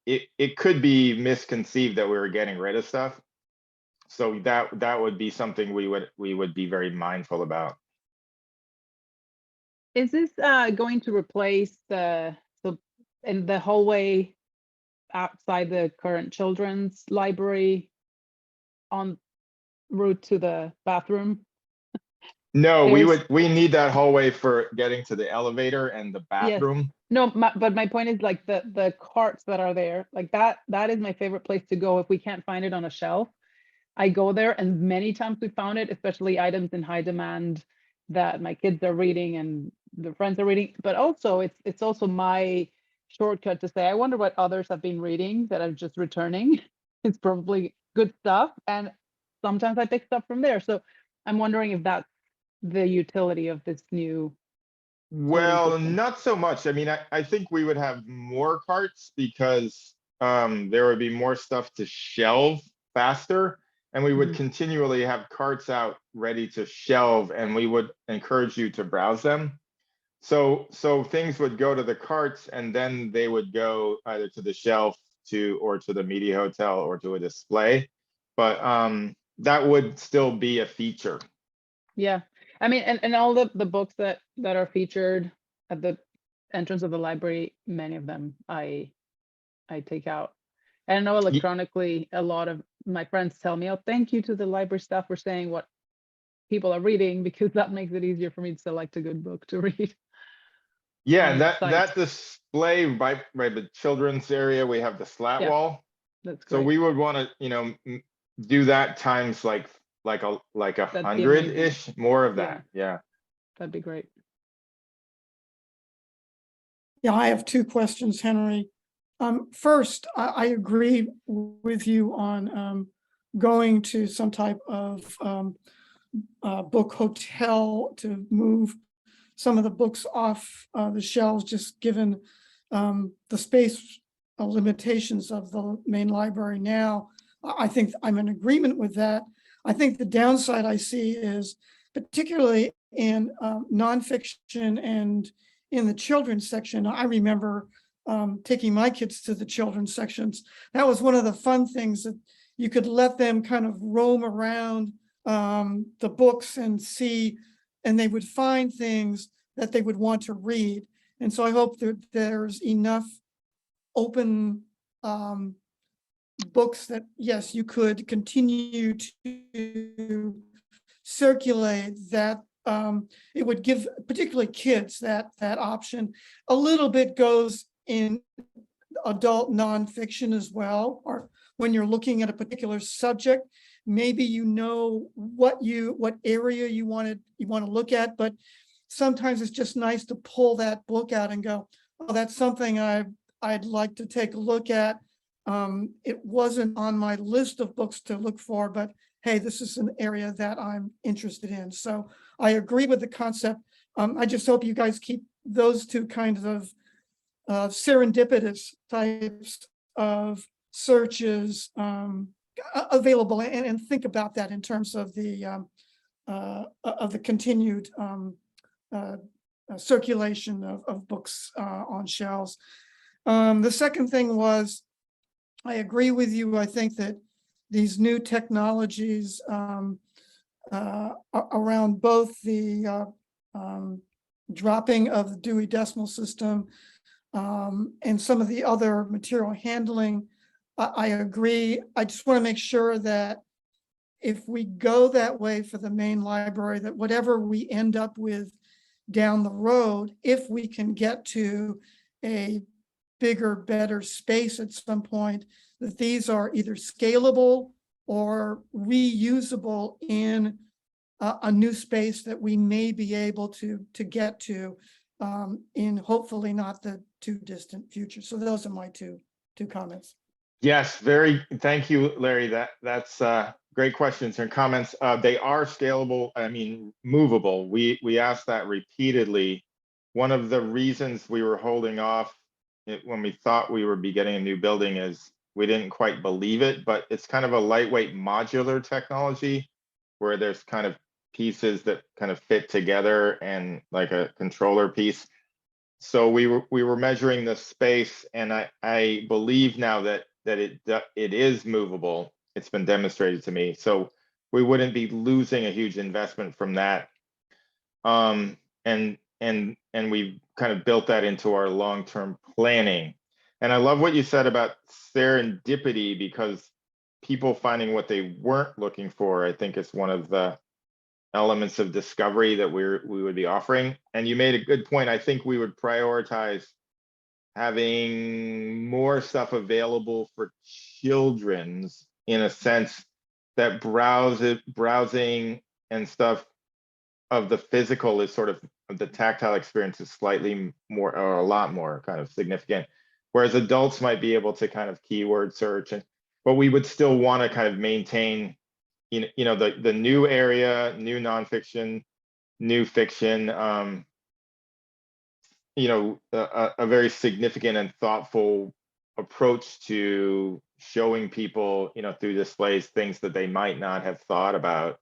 it could be misconceived that we were getting rid of stuff. So that would be something we would be very mindful about. Is this going to replace in the hallway outside the current children's library en route to the bathroom? No, we need that hallway for getting to the elevator and the Yes. bathroom. No, but my point is, like, the carts that are there, like that is my favorite place to go if we can't find it on a shelf. I go there, and many times we found it, especially items in high demand that my kids are reading and their friends are reading. But also it's also my shortcut to say, I wonder what others have been reading that I'm just returning. It's probably good stuff, and sometimes I pick stuff from there. So I'm wondering if that's the utility of this new Well, system. not so much. I mean, I think we would have more carts because there would be more stuff to shelve faster, and we would Mhm. continually have carts out ready to shelve, and we would encourage you to browse them. So things would go to the carts, and then they would go either to the shelf or to the media hotel or to a display. But that would still be a feature. Yeah, I mean, and all the books that are featured at the entrance of the library, many of them I take out. And I know electronically, a lot of my friends tell me, oh, thank you to the library staff for saying what people are reading, because that makes it easier for me to select a good book to read. Yeah, on and the that site. display by the children's area, we have the slat Yeah, wall. That's So great. we would want to, do that times like a That'd be amazing. 100-ish, more of Yeah. that. Yeah. That'd be great. Yeah, I have two questions, Henry. First, I agree with you on going to some type of book hotel to move some of the books off the shelves, just given the space limitations of the main library now. I think I'm in agreement with that. I think the downside I see is, particularly in nonfiction and in the children's section. I remember taking my kids to the children's sections. That was one of the fun things, that you could let them kind of roam around the books and see, and they would find things that they would want to read. And so I hope that there's enough open books that, yes, you could continue to circulate, that it would give particularly kids that option. A little bit goes in adult nonfiction as well, or when you're looking at a particular subject, maybe what area you want to look at, but sometimes it's just nice to pull that book out and go, oh, that's something I'd like to take a look at. It wasn't on my list of books to look for, but hey, this is an area that I'm interested in. So I agree with the concept. I just hope you guys keep those two kinds of serendipitous types of searches available, and think about that in terms of the continued circulation of books on shelves. The second thing was, I agree with you. I think that these new technologies around both the dropping of the Dewey Decimal System and some of the other material handling, I agree. I just want to make sure that if we go that way for the main library, that whatever we end up with down the road, if we can get to a bigger, better space at some point, that these are either scalable or reusable in a new space that we may be able to get to in hopefully not the too distant future. So those are my two comments. Yes, thank you, Larry. That's great questions and comments. They are scalable, I mean, movable. We asked that repeatedly. One of the reasons we were holding off when we thought we would be getting a new building is we didn't quite believe it, but it's kind of a lightweight modular technology where there's kind of pieces that kind of fit together and like a controller piece. So we were measuring the space, and I believe now that it is movable. It's been demonstrated to me, so we wouldn't be losing a huge investment from that. And we've kind of built that into our long-term planning. And I love what you said about serendipity, because people finding what they weren't looking for, I think, is one of the elements of discovery that we would be offering. And you made a good point. I think we would prioritize having more stuff available for children's, in a sense that browsing and stuff of the physical is sort of the tactile experience is slightly more, or a lot more kind of significant, whereas adults might be able to kind of keyword search, but we would still want to kind of maintain the new area, new nonfiction, new fiction, a very significant and thoughtful approach to showing people, through displays, things that they might not have thought about,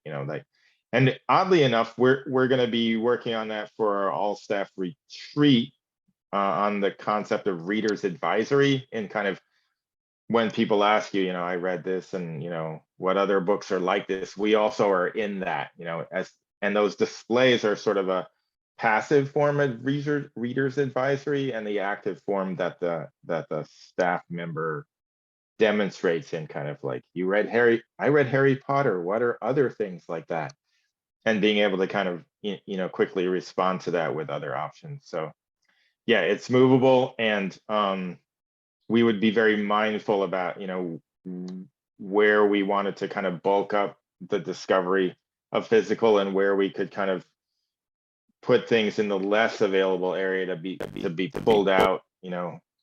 and oddly enough, we're going to be working on that for our all staff retreat on the concept of reader's advisory, and kind of when people ask you, I read this and, what other books are like this, we also are in that, and those displays are sort of a passive form of reader's advisory, and the active form that the staff member demonstrates in kind of like, I read Harry Potter, what are other things like that? And being able to kind of, quickly respond to that with other options. So yeah, it's movable, and we would be very mindful about, where we wanted to kind of bulk up the discovery of physical, and where we could kind of put things in the less available area to be pulled out,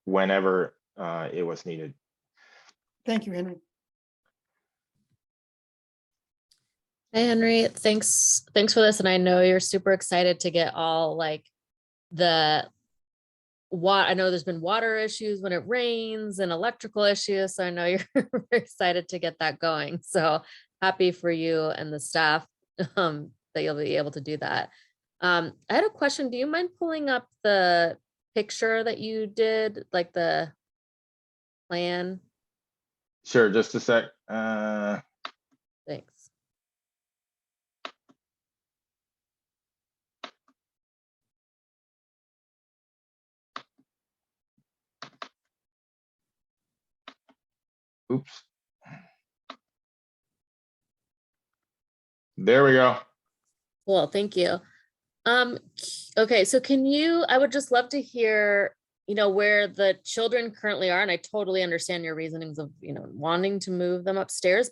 whenever it was needed. Thank you, Henry. Hey, Henry, thanks for this. And I know you're super excited to get all like I know there's been water issues when it rains and electrical issues. So I know you're very excited to get that going. So happy for you and the staff that you'll be able to do that. I had a question. Do you mind pulling up the picture that you did, like the plan? Sure, just a sec. Thanks. Oops. There we go. Well, thank you. Okay, so I would just love to hear, where the children currently are, and I totally understand your reasonings of, wanting to move them upstairs,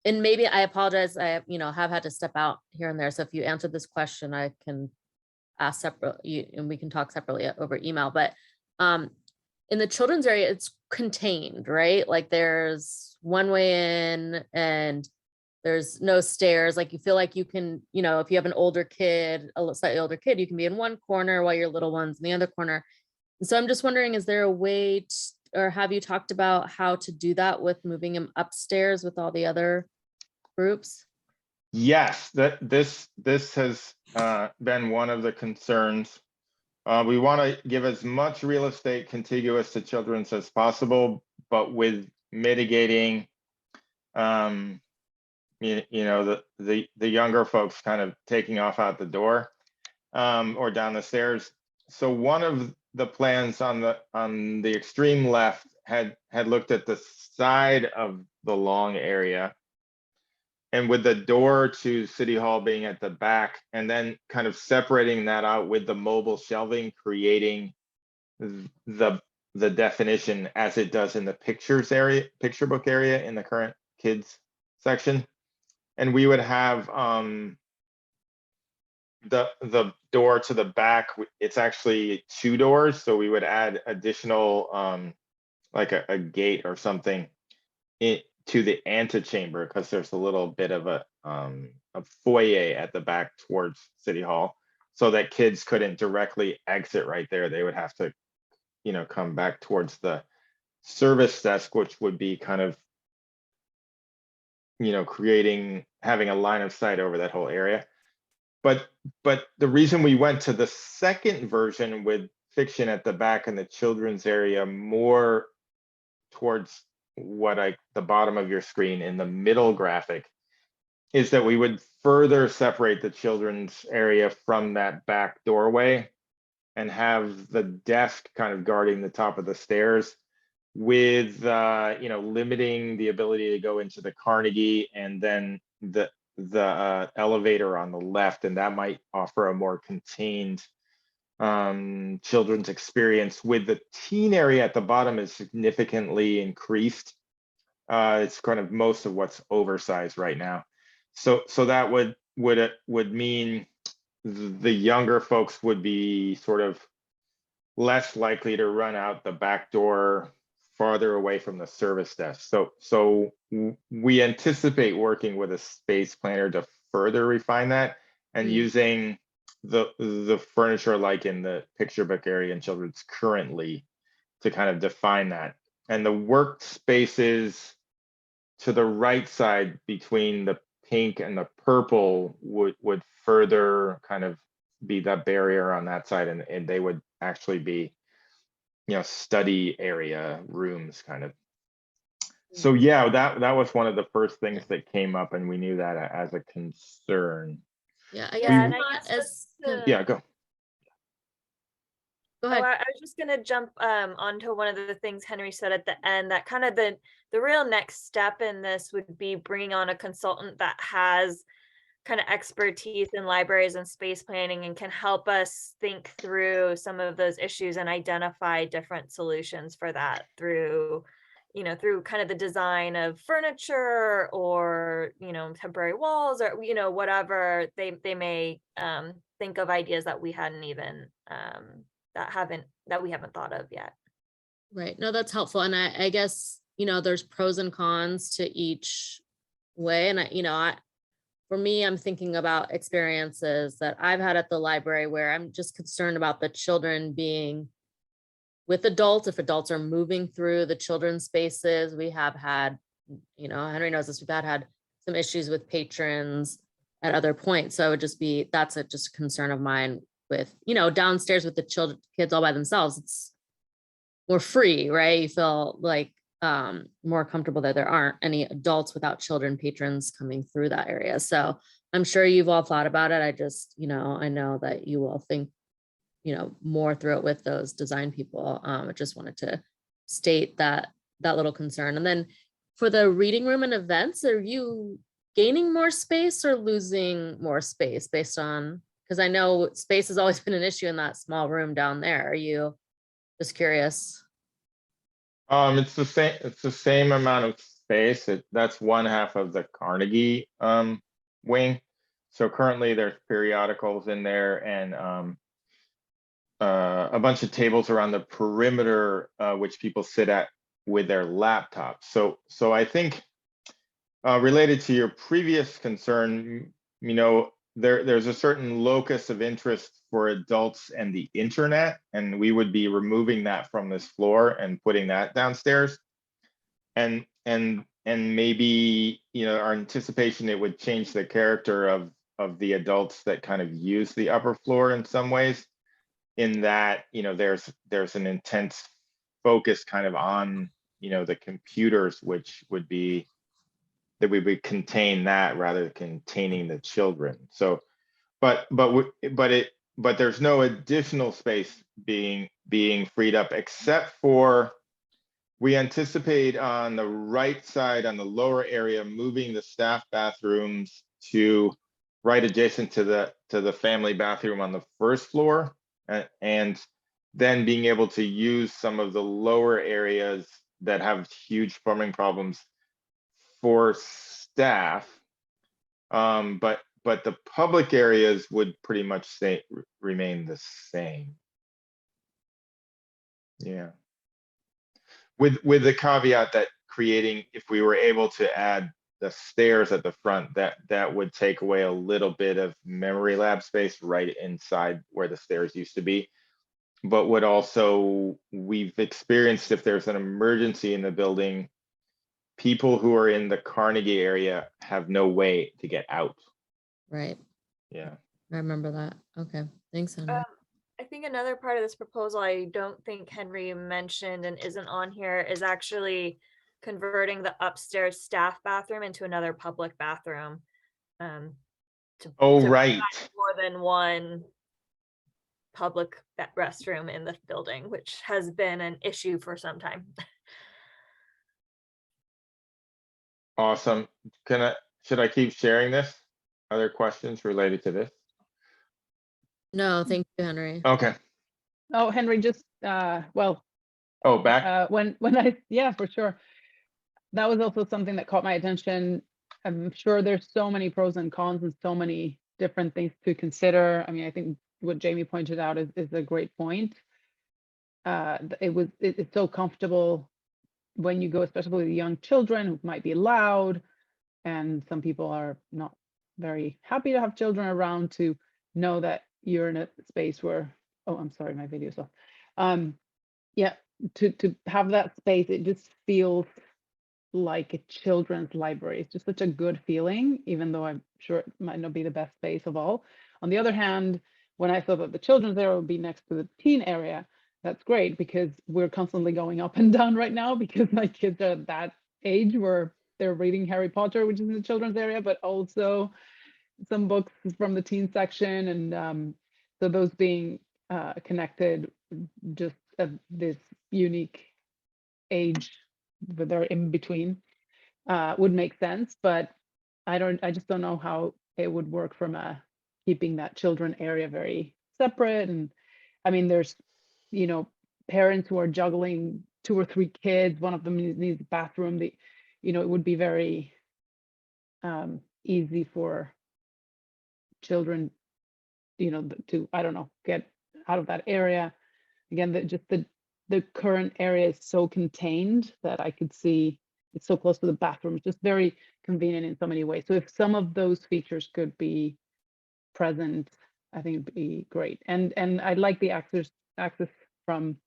and maybe I apologize, I have had to step out here and there. So if you answered this question, I can ask separately, and we can talk separately over email. But in the children's area, it's contained, right? Like there's one way in and there's no stairs. Like you feel like you can, if you have an older kid, a slightly older kid, you can be in one corner while your little one's in the other corner. And so I'm just wondering, is there a way or have you talked about how to do that with moving him upstairs with all the other groups? Yes, this has been one of the concerns. We want to give as much real estate contiguous to children's as possible, but with mitigating, you know, the younger folks kind of taking off out the door or down the stairs. So one of the plans on the extreme left had looked at the side of the long area, and with the door to City Hall being at the back, and then kind of separating that out with the mobile shelving, creating the definition as it does in the pictures area, picture book area in the current kids section. And we would have the door to the back, it's actually 2 doors, so we would add additional like a gate or something to the antechamber, because there's a little bit of a foyer at the back towards City Hall, so that kids couldn't directly exit right there. They would have to, you know, come back towards the service desk, which would be kind of, you know, having a line of sight over that whole area. But the reason we went to the second version with fiction at the back and the children's area more towards the bottom of your screen in the middle graphic is that we would further separate the children's area from that back doorway and have the desk kind of guarding the top of the stairs, with you know, limiting the ability to go into the Carnegie, and then the elevator on the left, and that might offer a more contained children's experience. With the teen area at the bottom is significantly increased. It's kind of most of what's oversized right now. So that would mean the younger folks would be sort of less likely to run out the back door farther away from the service desk. So we anticipate working with a space planner to further refine that, and using the furniture like in the picture book area in children's currently to kind of define that. And the workspaces to the right side between the pink and the purple would further kind of be that barrier on that side, and they would actually be, you know, study area rooms kind of. So yeah, that was one of the first things that came up, and we knew that as a concern. Yeah, I Yeah, guess and I not guess as. just Yeah, go. Go Oh, ahead. I was just gonna jump onto one of the things Henry said at the end, that kind of the real next step in this would be bringing on a consultant that has kind of expertise in libraries and space planning and can help us think through some of those issues and identify different solutions for that through, you know, through kind of the design of furniture, or, you know, temporary walls, or, you know, whatever they may think of ideas that we hadn't even that we haven't thought of yet. Right. No, that's helpful. And I guess, you know, there's pros and cons to each way. And for me, I'm thinking about experiences that I've had at the library where I'm just concerned about the children being with adults. If adults are moving through the children's spaces, we have had, you know, Henry knows this, we've had some issues with patrons at other points. So it would just be, that's just a concern of mine with, you know, downstairs with the kids all by themselves. It's more free, right? You feel like more comfortable that there aren't any adults without children patrons coming through that area. So I'm sure you've all thought about it. I just, you know, I know that you will think, you know, more through it with those design people. I just wanted to state that little concern. And then for the reading room and events, are you gaining more space or losing more space based on, because I know space has always been an issue in that small room down there. Are you, just curious? It's the same. It's the same amount of space. That's one half of the Carnegie wing. So currently there's periodicals in there, and a bunch of tables around the perimeter, which people sit at with their laptops. So I think related to your previous concern, you know, there's a certain locus of interest for adults and the internet, and we would be removing that from this floor and putting that downstairs. And maybe, you know, our anticipation, it would change the character of the adults that kind of use the upper floor in some ways, in that, you know, there's an intense focus kind of on, you know, the computers, which would be that we would contain that rather than containing the children. So, but there's no additional space being freed up, except for, we anticipate on the right side, on the lower area, moving the staff bathrooms to right adjacent to the family bathroom on the first floor, and then being able to use some of the lower areas that have huge plumbing problems for staff. But the public areas would pretty much remain the same. Yeah. With the caveat that creating, if we were able to add the stairs at the front, that would take away a little bit of memory lab space right inside where the stairs used to be. But would also, we've experienced, if there's an emergency in the building, people who are in the Carnegie area have no way to get out. Right. Yeah. I remember that. Okay. Thanks, Henry. I think another part of this proposal I don't think Henry mentioned and isn't on here is actually converting the upstairs staff bathroom into another public bathroom. To Right. provide more than one public restroom in the building, which has been an issue for some time. Awesome. Should I keep sharing this? Other questions related to this? No, thank you, Henry. Okay. Oh, Henry, just, well, Oh, back. when yeah, for sure. That was also something that caught my attention. I'm sure there's so many pros and cons and so many different things to consider. I mean, I think what Jamie pointed out is a great point. It's so comfortable when you go, especially with young children who might be loud, and some people are not very happy to have children around, to know that you're in a space where, oh, I'm sorry, my video's off. Yeah, to have that space, it just feels like a children's library. It's just such a good feeling, even though I'm sure it might not be the best space of all. On the other hand, when I thought that the children's area would be next to the teen area, that's great, because we're constantly going up and down right now, because my kids are at that age where they're reading Harry Potter, which is in the children's area, but also some books from the teen section. And so those being connected, just this unique age where they're in between, would make sense. But I just don't know how it would work from keeping that children area very separate. And I mean, there's, you know, parents who are juggling 2 or 3 kids, one of them needs a bathroom. It would be very easy for children, to, I don't know, get out of that area. Again, the current area is so contained that I could see it's so close to the bathroom. It's just very convenient in so many ways. So if some of those features could be present, I think it'd be great. And I'd like the access from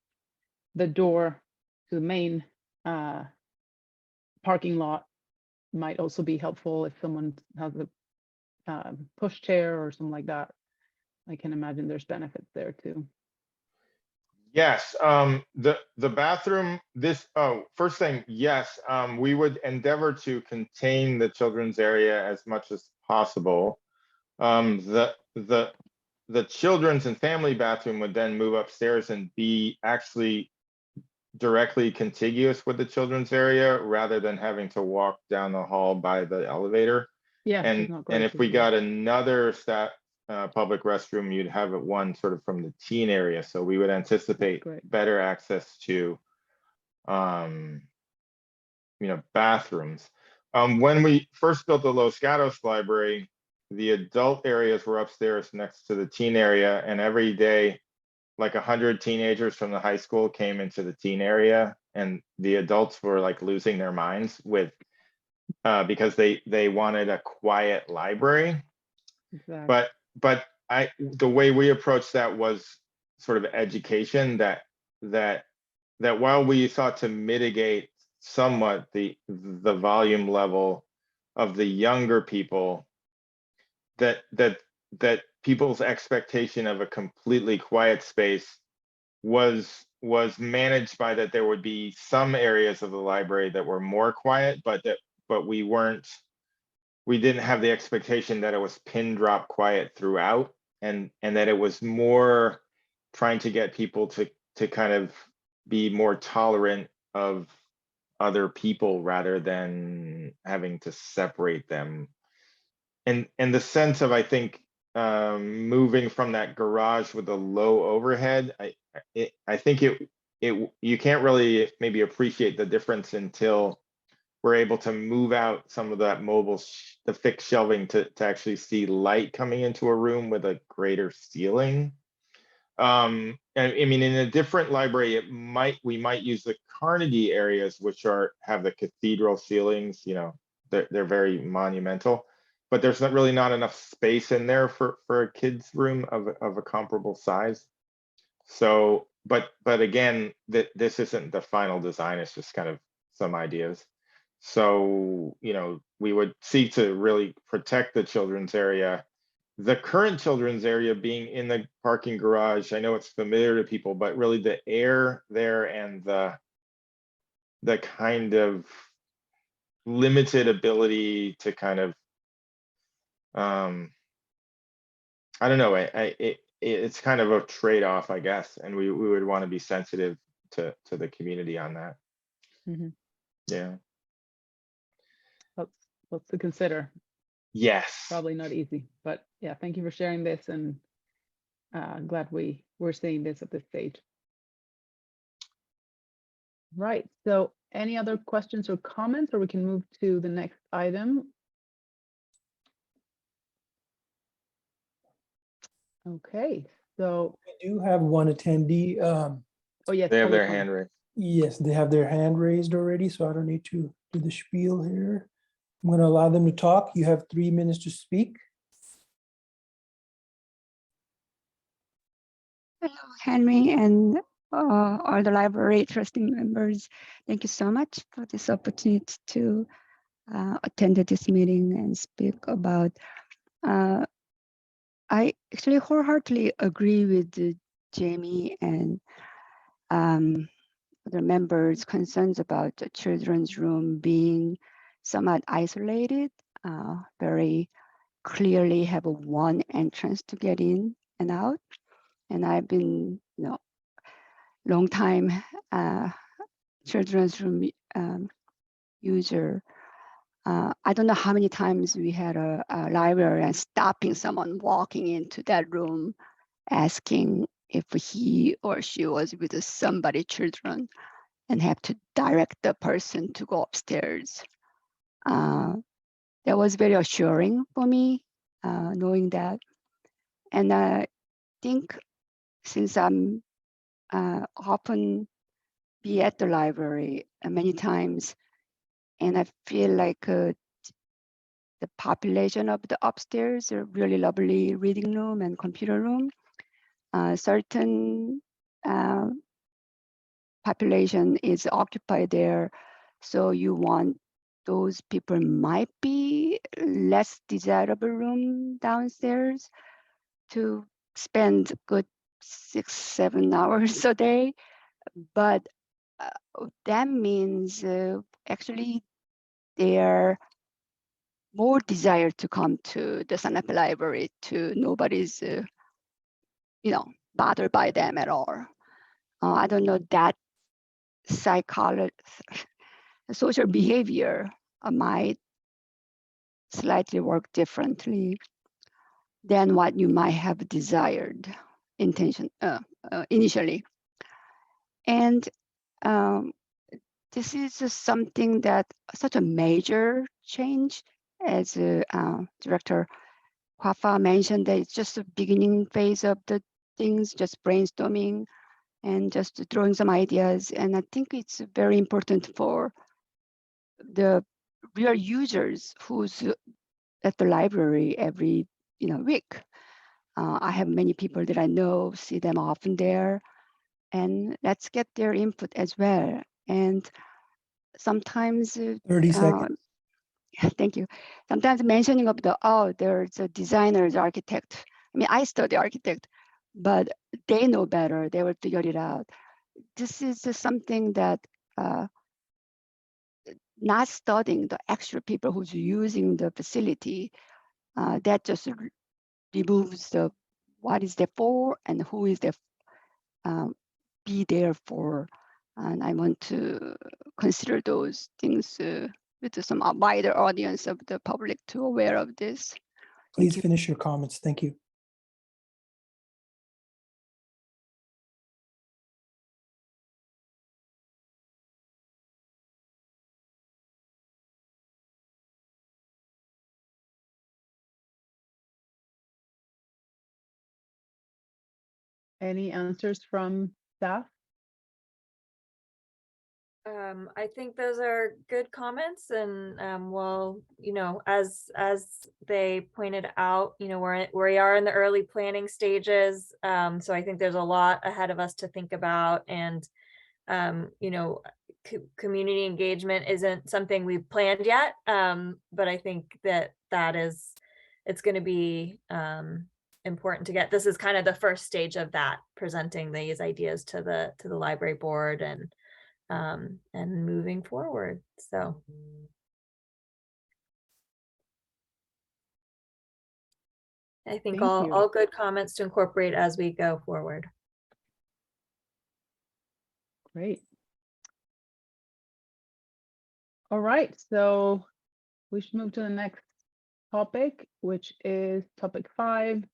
the door to the main parking lot. Might also be helpful if someone has a push chair or something like that. I can imagine there's benefits there too. Yes, the bathroom, first thing, yes, we would endeavor to contain the children's area as much as possible. The children's and family bathroom would then move upstairs and be actually directly contiguous with the children's area, rather than having to walk down the hall by the elevator. Yeah, And if we got another public restroom, you'd have it one sort of from the teen area. So we would anticipate better access to, bathrooms. When we first built the Los Gatos Library, the adult areas were upstairs next to the teen area, and every day, like 100 teenagers from the high school came into the teen area, and the adults were like losing their minds because they wanted a quiet library. Exactly. But the way we approached that was sort of education, that while we sought to mitigate somewhat the volume level of the younger people, that people's expectation of a completely quiet space was managed by that there would be some areas of the library that were more quiet, but we didn't have the expectation that it was pin drop quiet throughout, and that it was more trying to get people to kind of be more tolerant of other people rather than having to separate them. And the sense of, I think, moving from that garage with a low overhead, I think you can't really maybe appreciate the difference until we're able to move out some of that the fixed shelving to actually see light coming into a room with a greater ceiling. And I mean, in a different library, we might use the Carnegie areas, which have the cathedral ceilings. You know, they're very monumental, but there's not enough space in there for a kid's room of a comparable size. So, but again, this isn't the final design. It's just kind of some ideas. So, you know, we would seek to really protect the children's area. The current children's area being in the parking garage, I know it's familiar to people, but really the air there and the kind of limited ability to kind of, I don't know, it's kind of a trade-off, I guess, and we would want to be sensitive to the community on that. Mhm. Yeah. Lots to consider. Yes. Probably not easy, but yeah, thank you for sharing this, and glad we're seeing this at this stage. Right, so any other questions or comments, or we can move to the next item? Okay, so, We do have one attendee. oh yes. They have their public comment. hand raised. Yes, they have their hand raised already, so I don't need to do the spiel here. I'm going to allow them to talk. You have 3 minutes to speak. Hello, Henry, and all the library trustee members. Thank you so much for this opportunity to attend this meeting and speak about. I actually wholeheartedly agree with Jamie and the members' concerns about the children's room being somewhat isolated, very clearly have a one entrance to get in and out. And I've been, long time children's room user. I don't know how many times we had a librarian stopping someone walking into that room, asking if he or she was with somebody children, and have to direct the person to go upstairs. That was very assuring for me, knowing that. And I think since I'm often be at the library many times, and I feel like the population of the upstairs are really lovely reading room and computer room. Certain population is occupied there, so you want those people might be less desirable room downstairs to spend good 6-7 hours a day, but that means actually they're more desire to come to the Santa Fe Library. To nobody's, bothered by them at all. I don't know, that psychology, social behavior might slightly work differently than what you might have desired initially. And this is just something that such a major change, as Director Kwafa mentioned, that it's just the beginning phase of the things, just brainstorming and just throwing some ideas. And I think it's very important for the real users who's at the library every week. I have many people that I know, see them often there, and let's get their input as well. And sometimes 30 seconds. Thank you. Sometimes mentioning of there's a designer's architect. I mean, I study architect, but they know better. They will figure it out. This is just something that not studying the actual people who's using the facility, that just removes the what is there for and who is there be there for. And I want to consider those things with some wider audience of the public to aware of this. Please finish your comments. Thank you. Any answers from staff? I think those are good comments, and well, you know, as they pointed out, you know, we are in the early planning stages, so I think there's a lot ahead of us to think about, and you know, community engagement isn't something we've planned yet, but I think it's going to be important to get. This is kind of the first stage of that, presenting these ideas to the library board and moving forward. So I think Thank you. all good comments to incorporate as we go forward. Great. All right, so we should move to the next topic, which is topic 5,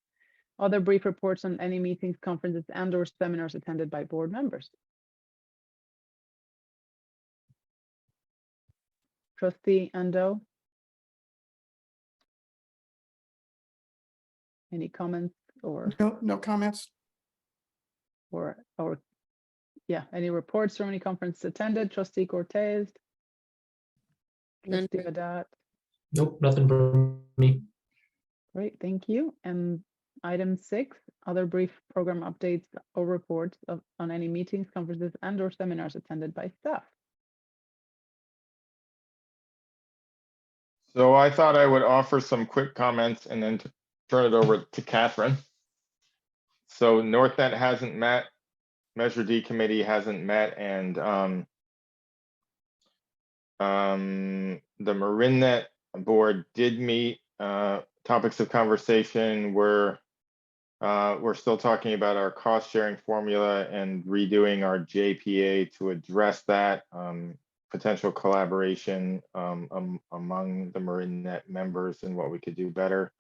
other brief reports on any meetings, conferences, and/or seminars attended by board members. Trustee Ando. Any comments or No comments. yeah, any reports from any conference attended? Trustee Cortez. None. Trustee Haddad. Nope, nothing from me. Great, thank you. And item 6, other brief program updates or reports on any meetings, conferences, and/or seminars attended by staff. So I thought I would offer some quick comments and then turn it over to Catherine. So NorthNet hasn't met, Measure D committee hasn't met, and the MarinNet board did meet. Topics of conversation were we're still talking about our cost sharing formula and redoing our JPA to address that. Potential collaboration among the MarinNet members and what we could do better.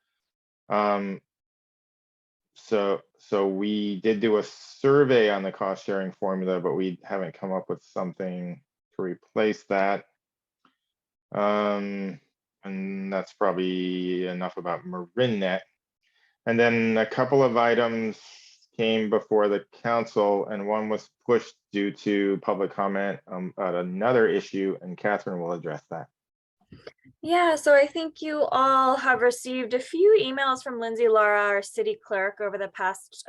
So we did do a survey on the cost sharing formula, but we haven't come up with something to replace that. And that's probably enough about MarinNet. And then a couple of items came before the council, and one was pushed due to public comment about another issue, and Catherine will address that. Yeah, so I think you all have received a few emails from Lindsay Lara, our city clerk, over the past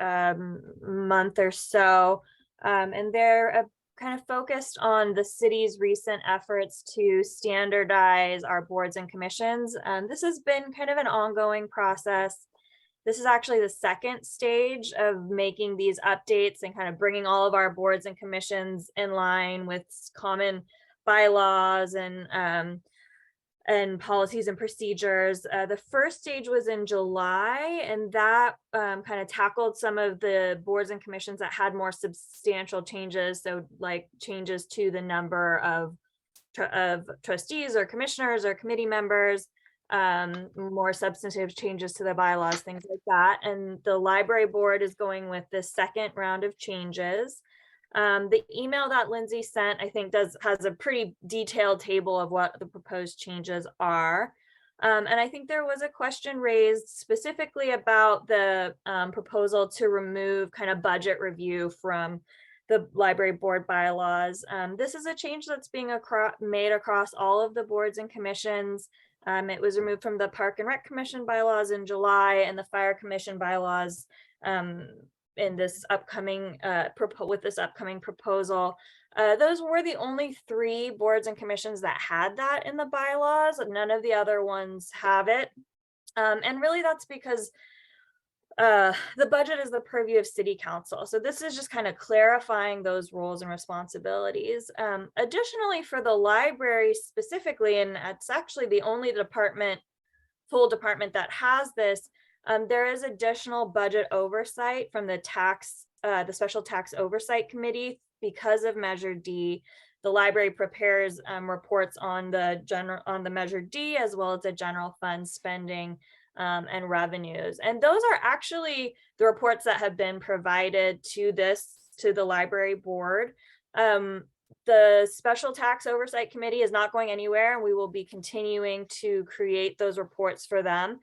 month or so, and they're kind of focused on the city's recent efforts to standardize our boards and commissions. This has been kind of an ongoing process. This is actually the second stage of making these updates and kind of bringing all of our boards and commissions in line with common bylaws and policies and procedures. The first stage was in July, and that kind of tackled some of the boards and commissions that had more substantial changes. So like changes to the number of trustees or commissioners or committee members, more substantive changes to the bylaws, things like that. And the library board is going with the second round of changes. The email that Lindsay sent, I think, has a pretty detailed table of what the proposed changes are. And I think there was a question raised specifically about the proposal to remove kind of budget review from the library board bylaws. This is a change that's being made across all of the boards and commissions. It was removed from the Park and Rec Commission bylaws in July, and the Fire Commission bylaws in this upcoming with this upcoming proposal. Those were the only 3 boards and commissions that had that in the bylaws. None of the other ones have it. And really that's because the budget is the purview of city council. So this is just kind of clarifying those roles and responsibilities. Additionally, for the library specifically, and it's actually the only full department that has this, there is additional budget oversight from the Special Tax Oversight Committee. Because of Measure D, the library prepares reports on the Measure D as well as the general fund spending and revenues. And those are actually the reports that have been provided to the library board. The Special Tax Oversight Committee is not going anywhere, and we will be continuing to create those reports for them.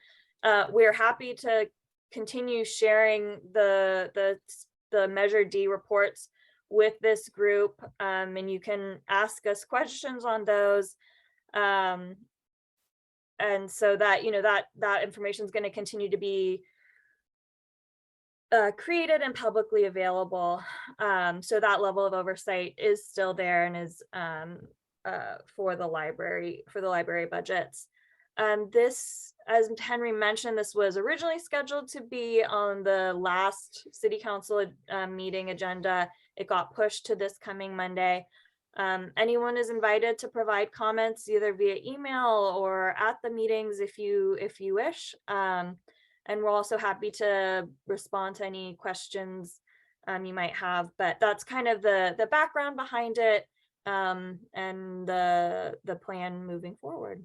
We're happy to continue sharing the Measure D reports with this group, and you can ask us questions on those. And so that, that information is going to continue to be created and publicly available. So that level of oversight is still there and is for the library budgets. This, as Henry mentioned, this was originally scheduled to be on the last city council meeting agenda. It got pushed to this coming Monday. Anyone is invited to provide comments either via email or at the meetings if you wish. And we're also happy to respond to any questions you might have, but that's kind of the background behind it, and the plan moving forward.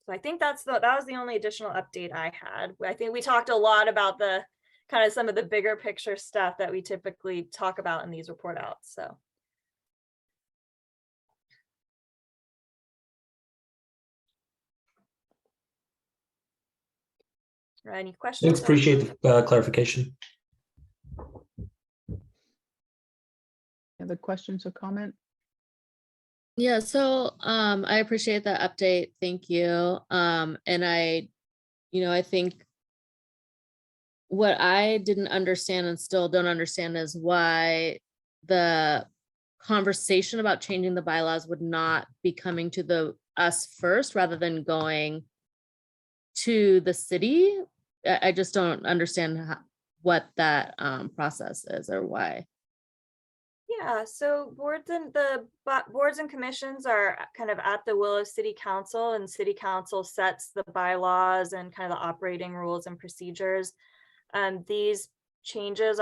So I think that was the only additional update I had. I think we talked a lot about the kind of some of the bigger picture stuff that we typically talk about in these report outs. So. Any questions? Thanks, appreciate the clarification. Other questions or comment? Yeah, so I appreciate that update. Thank you. And I think what I didn't understand and still don't understand is why the conversation about changing the bylaws would not be coming to us first rather than going to the city. I just don't understand what that process is or why. Yeah, so boards and commissions are kind of at the will of city council, and city council sets the bylaws and kind of the operating rules and procedures. These changes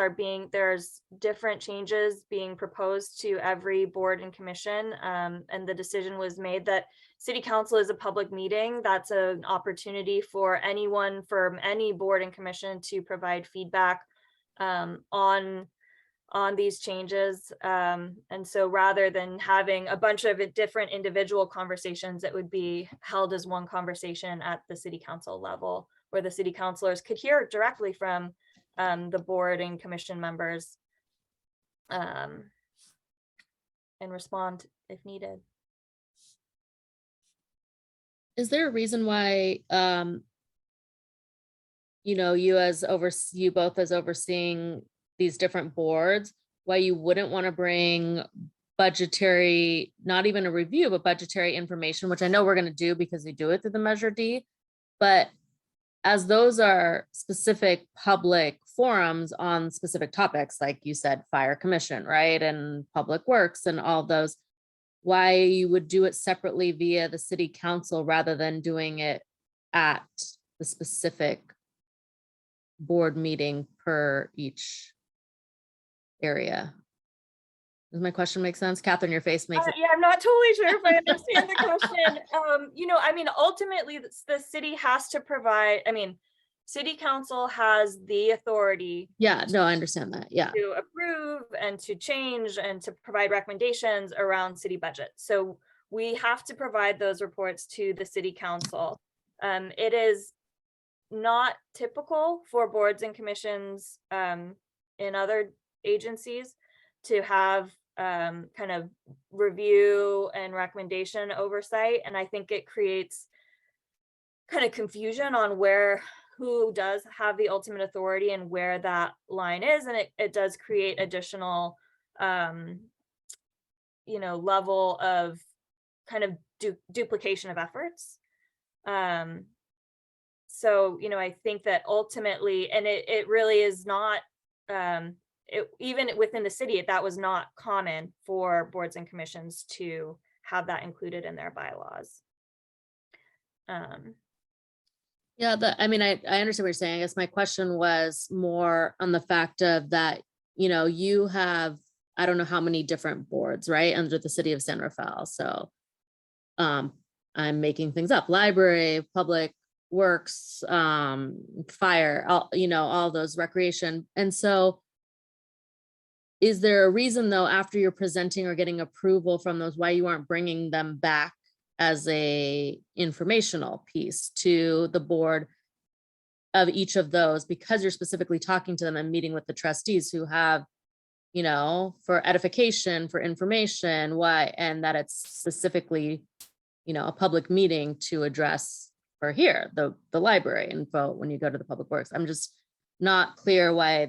there's different changes being proposed to every board and commission, and the decision was made that city council is a public meeting. That's an opportunity for anyone from any board and commission to provide feedback on these changes. And so rather than having a bunch of different individual conversations, it would be held as one conversation at the city council level, where the city councilors could hear directly from the board and commission members and respond if needed. Is there a reason why you both as overseeing these different boards, why you wouldn't want to bring budgetary, not even a review, but budgetary information, which I know we're going to do because we do it through the Measure D, but as those are specific public forums on specific topics, like you said, fire commission, right? And public works and all those, why you would do it separately via the city council rather than doing it at the specific board meeting per each area. Does my question make sense? Catherine, your face makes it. Yeah, I'm not totally sure if I understand the question. Ultimately the city has to provide, city council has the authority. Yeah, no, I understand that. Yeah. To approve and to change and to provide recommendations around city budget. So we have to provide those reports to the city council. It is not typical for boards and commissions in other agencies to have kind of review and recommendation oversight. And I think it creates kind of confusion on where who does have the ultimate authority and where that line is, and it does create additional level of kind of duplication of efforts. So I think that ultimately, and it really is not even within the city, that was not common for boards and commissions to have that included in their bylaws. Yeah, I mean, I understand what you're saying. I guess my question was more on the fact of that, you have, I don't know how many different boards, right, under the city of San Rafael. So I'm making things up, library, public works, fire, all those, recreation. And so is there a reason though, after you're presenting or getting approval from those, why you aren't bringing them back as a informational piece to the board of each of those, because you're specifically talking to them and meeting with the trustees who have, for edification, for information, why, and that it's specifically, a public meeting to address for here, the library and vote when you go to the public works. I'm just not clear why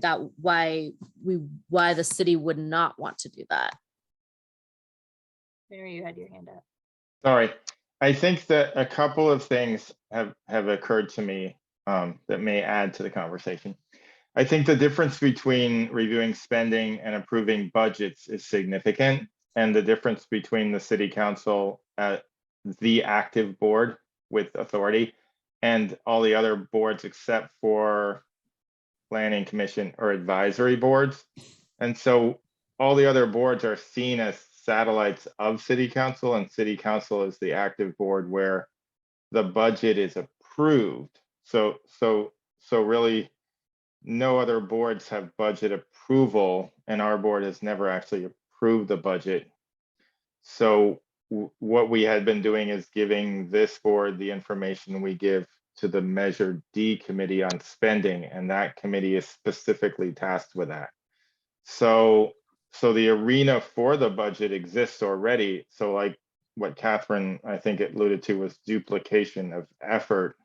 the city would not want to do that. Mary, you had your hand up. Sorry. I think that a couple of things have occurred to me that may add to the conversation. I think the difference between reviewing spending and approving budgets is significant, and the difference between the city council, the active board with authority, and all the other boards except for planning commission or advisory boards. And so all the other boards are seen as satellites of city council, and city council is the active board where the budget is approved. So really no other boards have budget approval, and our board has never actually approved the budget. So what we had been doing is giving this board the information we give to the Measure D committee on spending, and that committee is specifically tasked with that. So the arena for the budget exists already. So like what Catherine, I think, it alluded to was duplication of effort.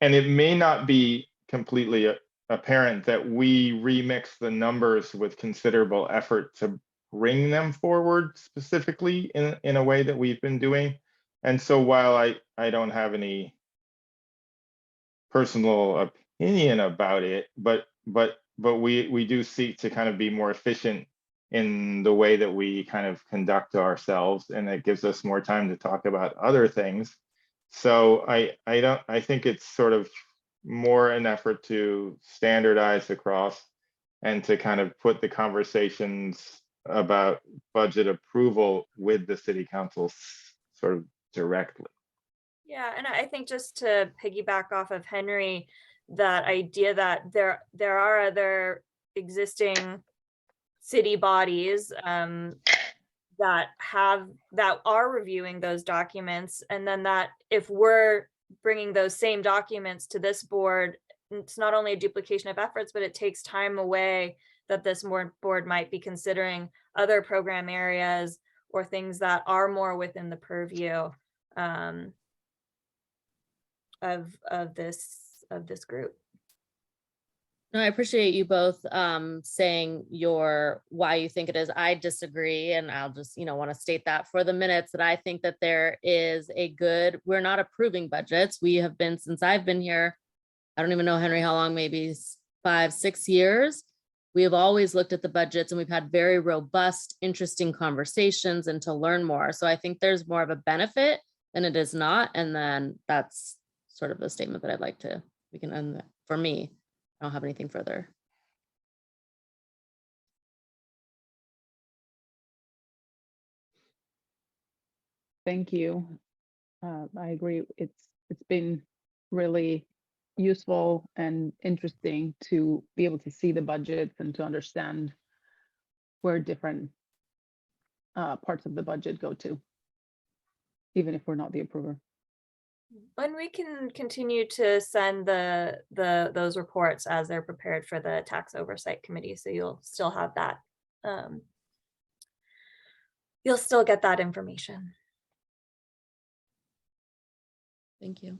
And it may not be completely apparent that we remix the numbers with considerable effort to bring them forward specifically in a way that we've been doing. And so while I don't have any personal opinion about it, but we do seek to kind of be more efficient in the way that we kind of conduct ourselves, and it gives us more time to talk about other things. So I think it's sort of more an effort to standardize across and to kind of put the conversations about budget approval with the city council sort of directly. Yeah, and I think just to piggyback off of Henry, that idea that there are other existing city bodies that are reviewing those documents, and then that if we're bringing those same documents to this board, it's not only a duplication of efforts, but it takes time away that this board might be considering other program areas or things that are more within the purview of this group. No, I appreciate you both saying why you think it is. I disagree, and I'll just want to state that for the minutes, that I think that there is we're not approving budgets. We have been, since I've been here, I don't even know, Henry, how long, maybe 5-6 years. We have always looked at the budgets, and we've had very robust, interesting conversations and to learn more. So I think there's more of a benefit than it is not. And then that's sort of the statement that we can end that. For me, I don't have anything further. Thank you. I agree. It's been really useful and interesting to be able to see the budgets and to understand where different parts of the budget go to, even if we're not the approver. And we can continue to send those reports as they're prepared for the tax oversight committee. So you'll still have that. You'll still get that information. Thank you.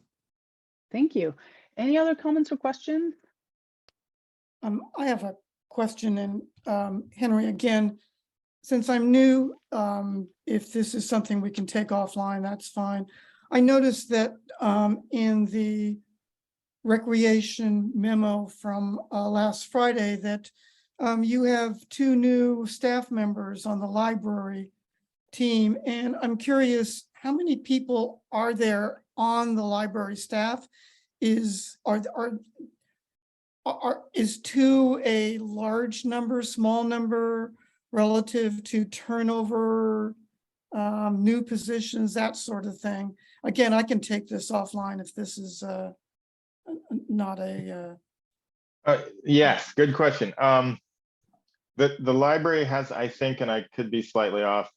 Thank you. Any other comments or questions? I have a question, and Henry, again, since I'm new, if this is something we can take offline, that's fine. I noticed that in the recreation memo from last Friday that you have 2 new staff members on the library team, and I'm curious, how many people are there on the library staff? Is 2 a large number, small number relative to turnover, new positions, that sort of thing? Again, I can take this offline if this is not a, Yes, good question. The library has, I think, and I could be slightly off,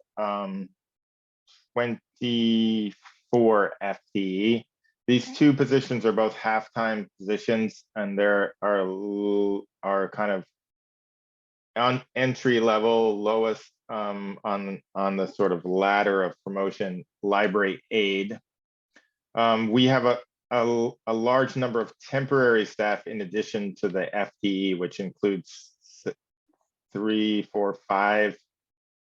24 FTE. These 2 positions are both half-time positions, and there are kind of on entry level, lowest on the sort of ladder of promotion, library aide. We have a large number of temporary staff in addition to the FTE, which includes 3, 4, 5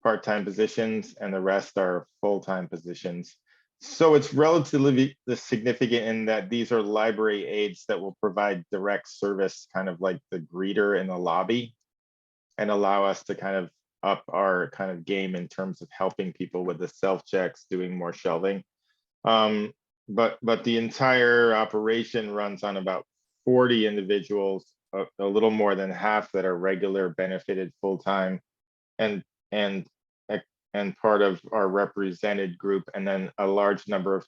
part-time positions, and the rest are full-time positions. So it's relatively significant in that these are library aides that will provide direct service, kind of like the greeter in the lobby, and allow us to kind of up our kind of game in terms of helping people with the self-checks, doing more shelving. But the entire operation runs on about 40 individuals, a little more than half that are regular benefited full-time, and part of our represented group, and then a large number of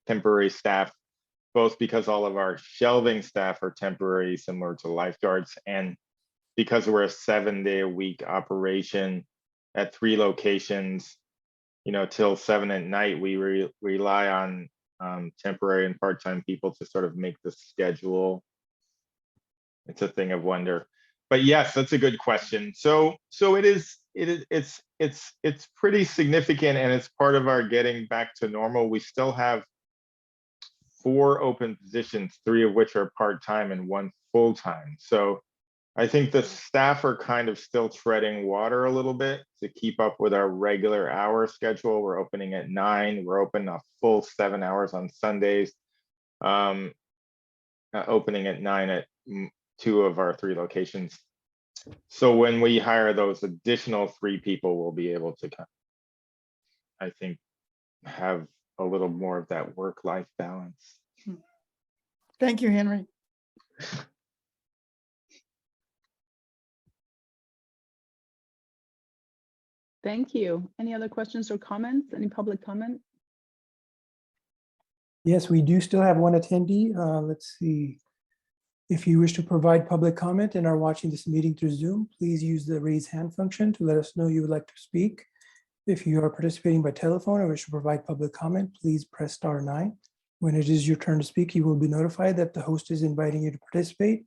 temporary staff, both because all of our shelving staff are temporary, similar to lifeguards, and because we're a 7-day-a-week operation at 3 locations, till 7 at night, we rely on temporary and part-time people to sort of make the schedule. It's a thing of wonder. But yes, that's a good question. So it's pretty significant, and it's part of our getting back to normal. We still have 4 open positions, 3 of which are part-time and 1 full-time. So I think the staff are kind of still treading water a little bit to keep up with our regular hour schedule. We're opening at 9. We're open a full 7 hours on Sundays. Opening at 9 at 2 of our 3 locations. So when we hire those additional 3 people, we'll be able to, I think, have a little more of that work-life balance. thank you, Henry. Thank you. Any other questions or comments? Any public comment? Yes, we do still have 1 attendee. Let's see. If you wish to provide public comment and are watching this meeting through Zoom, please use the raise hand function to let us know you would like to speak. If you are participating by telephone or wish to provide public comment, please press *9. When it is your turn to speak, you will be notified that the host is inviting you to participate.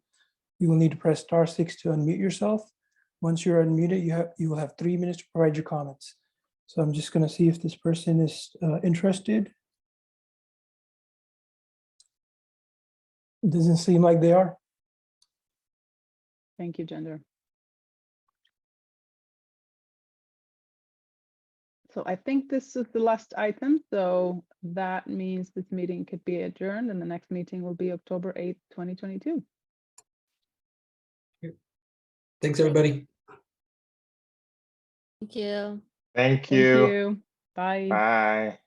You will need to press *6 to unmute yourself. Once you're unmuted, you will have 3 minutes to provide your comments. So I'm just going to see if this person is interested. It doesn't seem like they are. Thank you, Gender. So I think this is the last item. So that means this meeting could be adjourned, and the next meeting will be October 8th, 2022. Thanks, everybody. Thank you. Thank Thank you. you. Bye. Bye.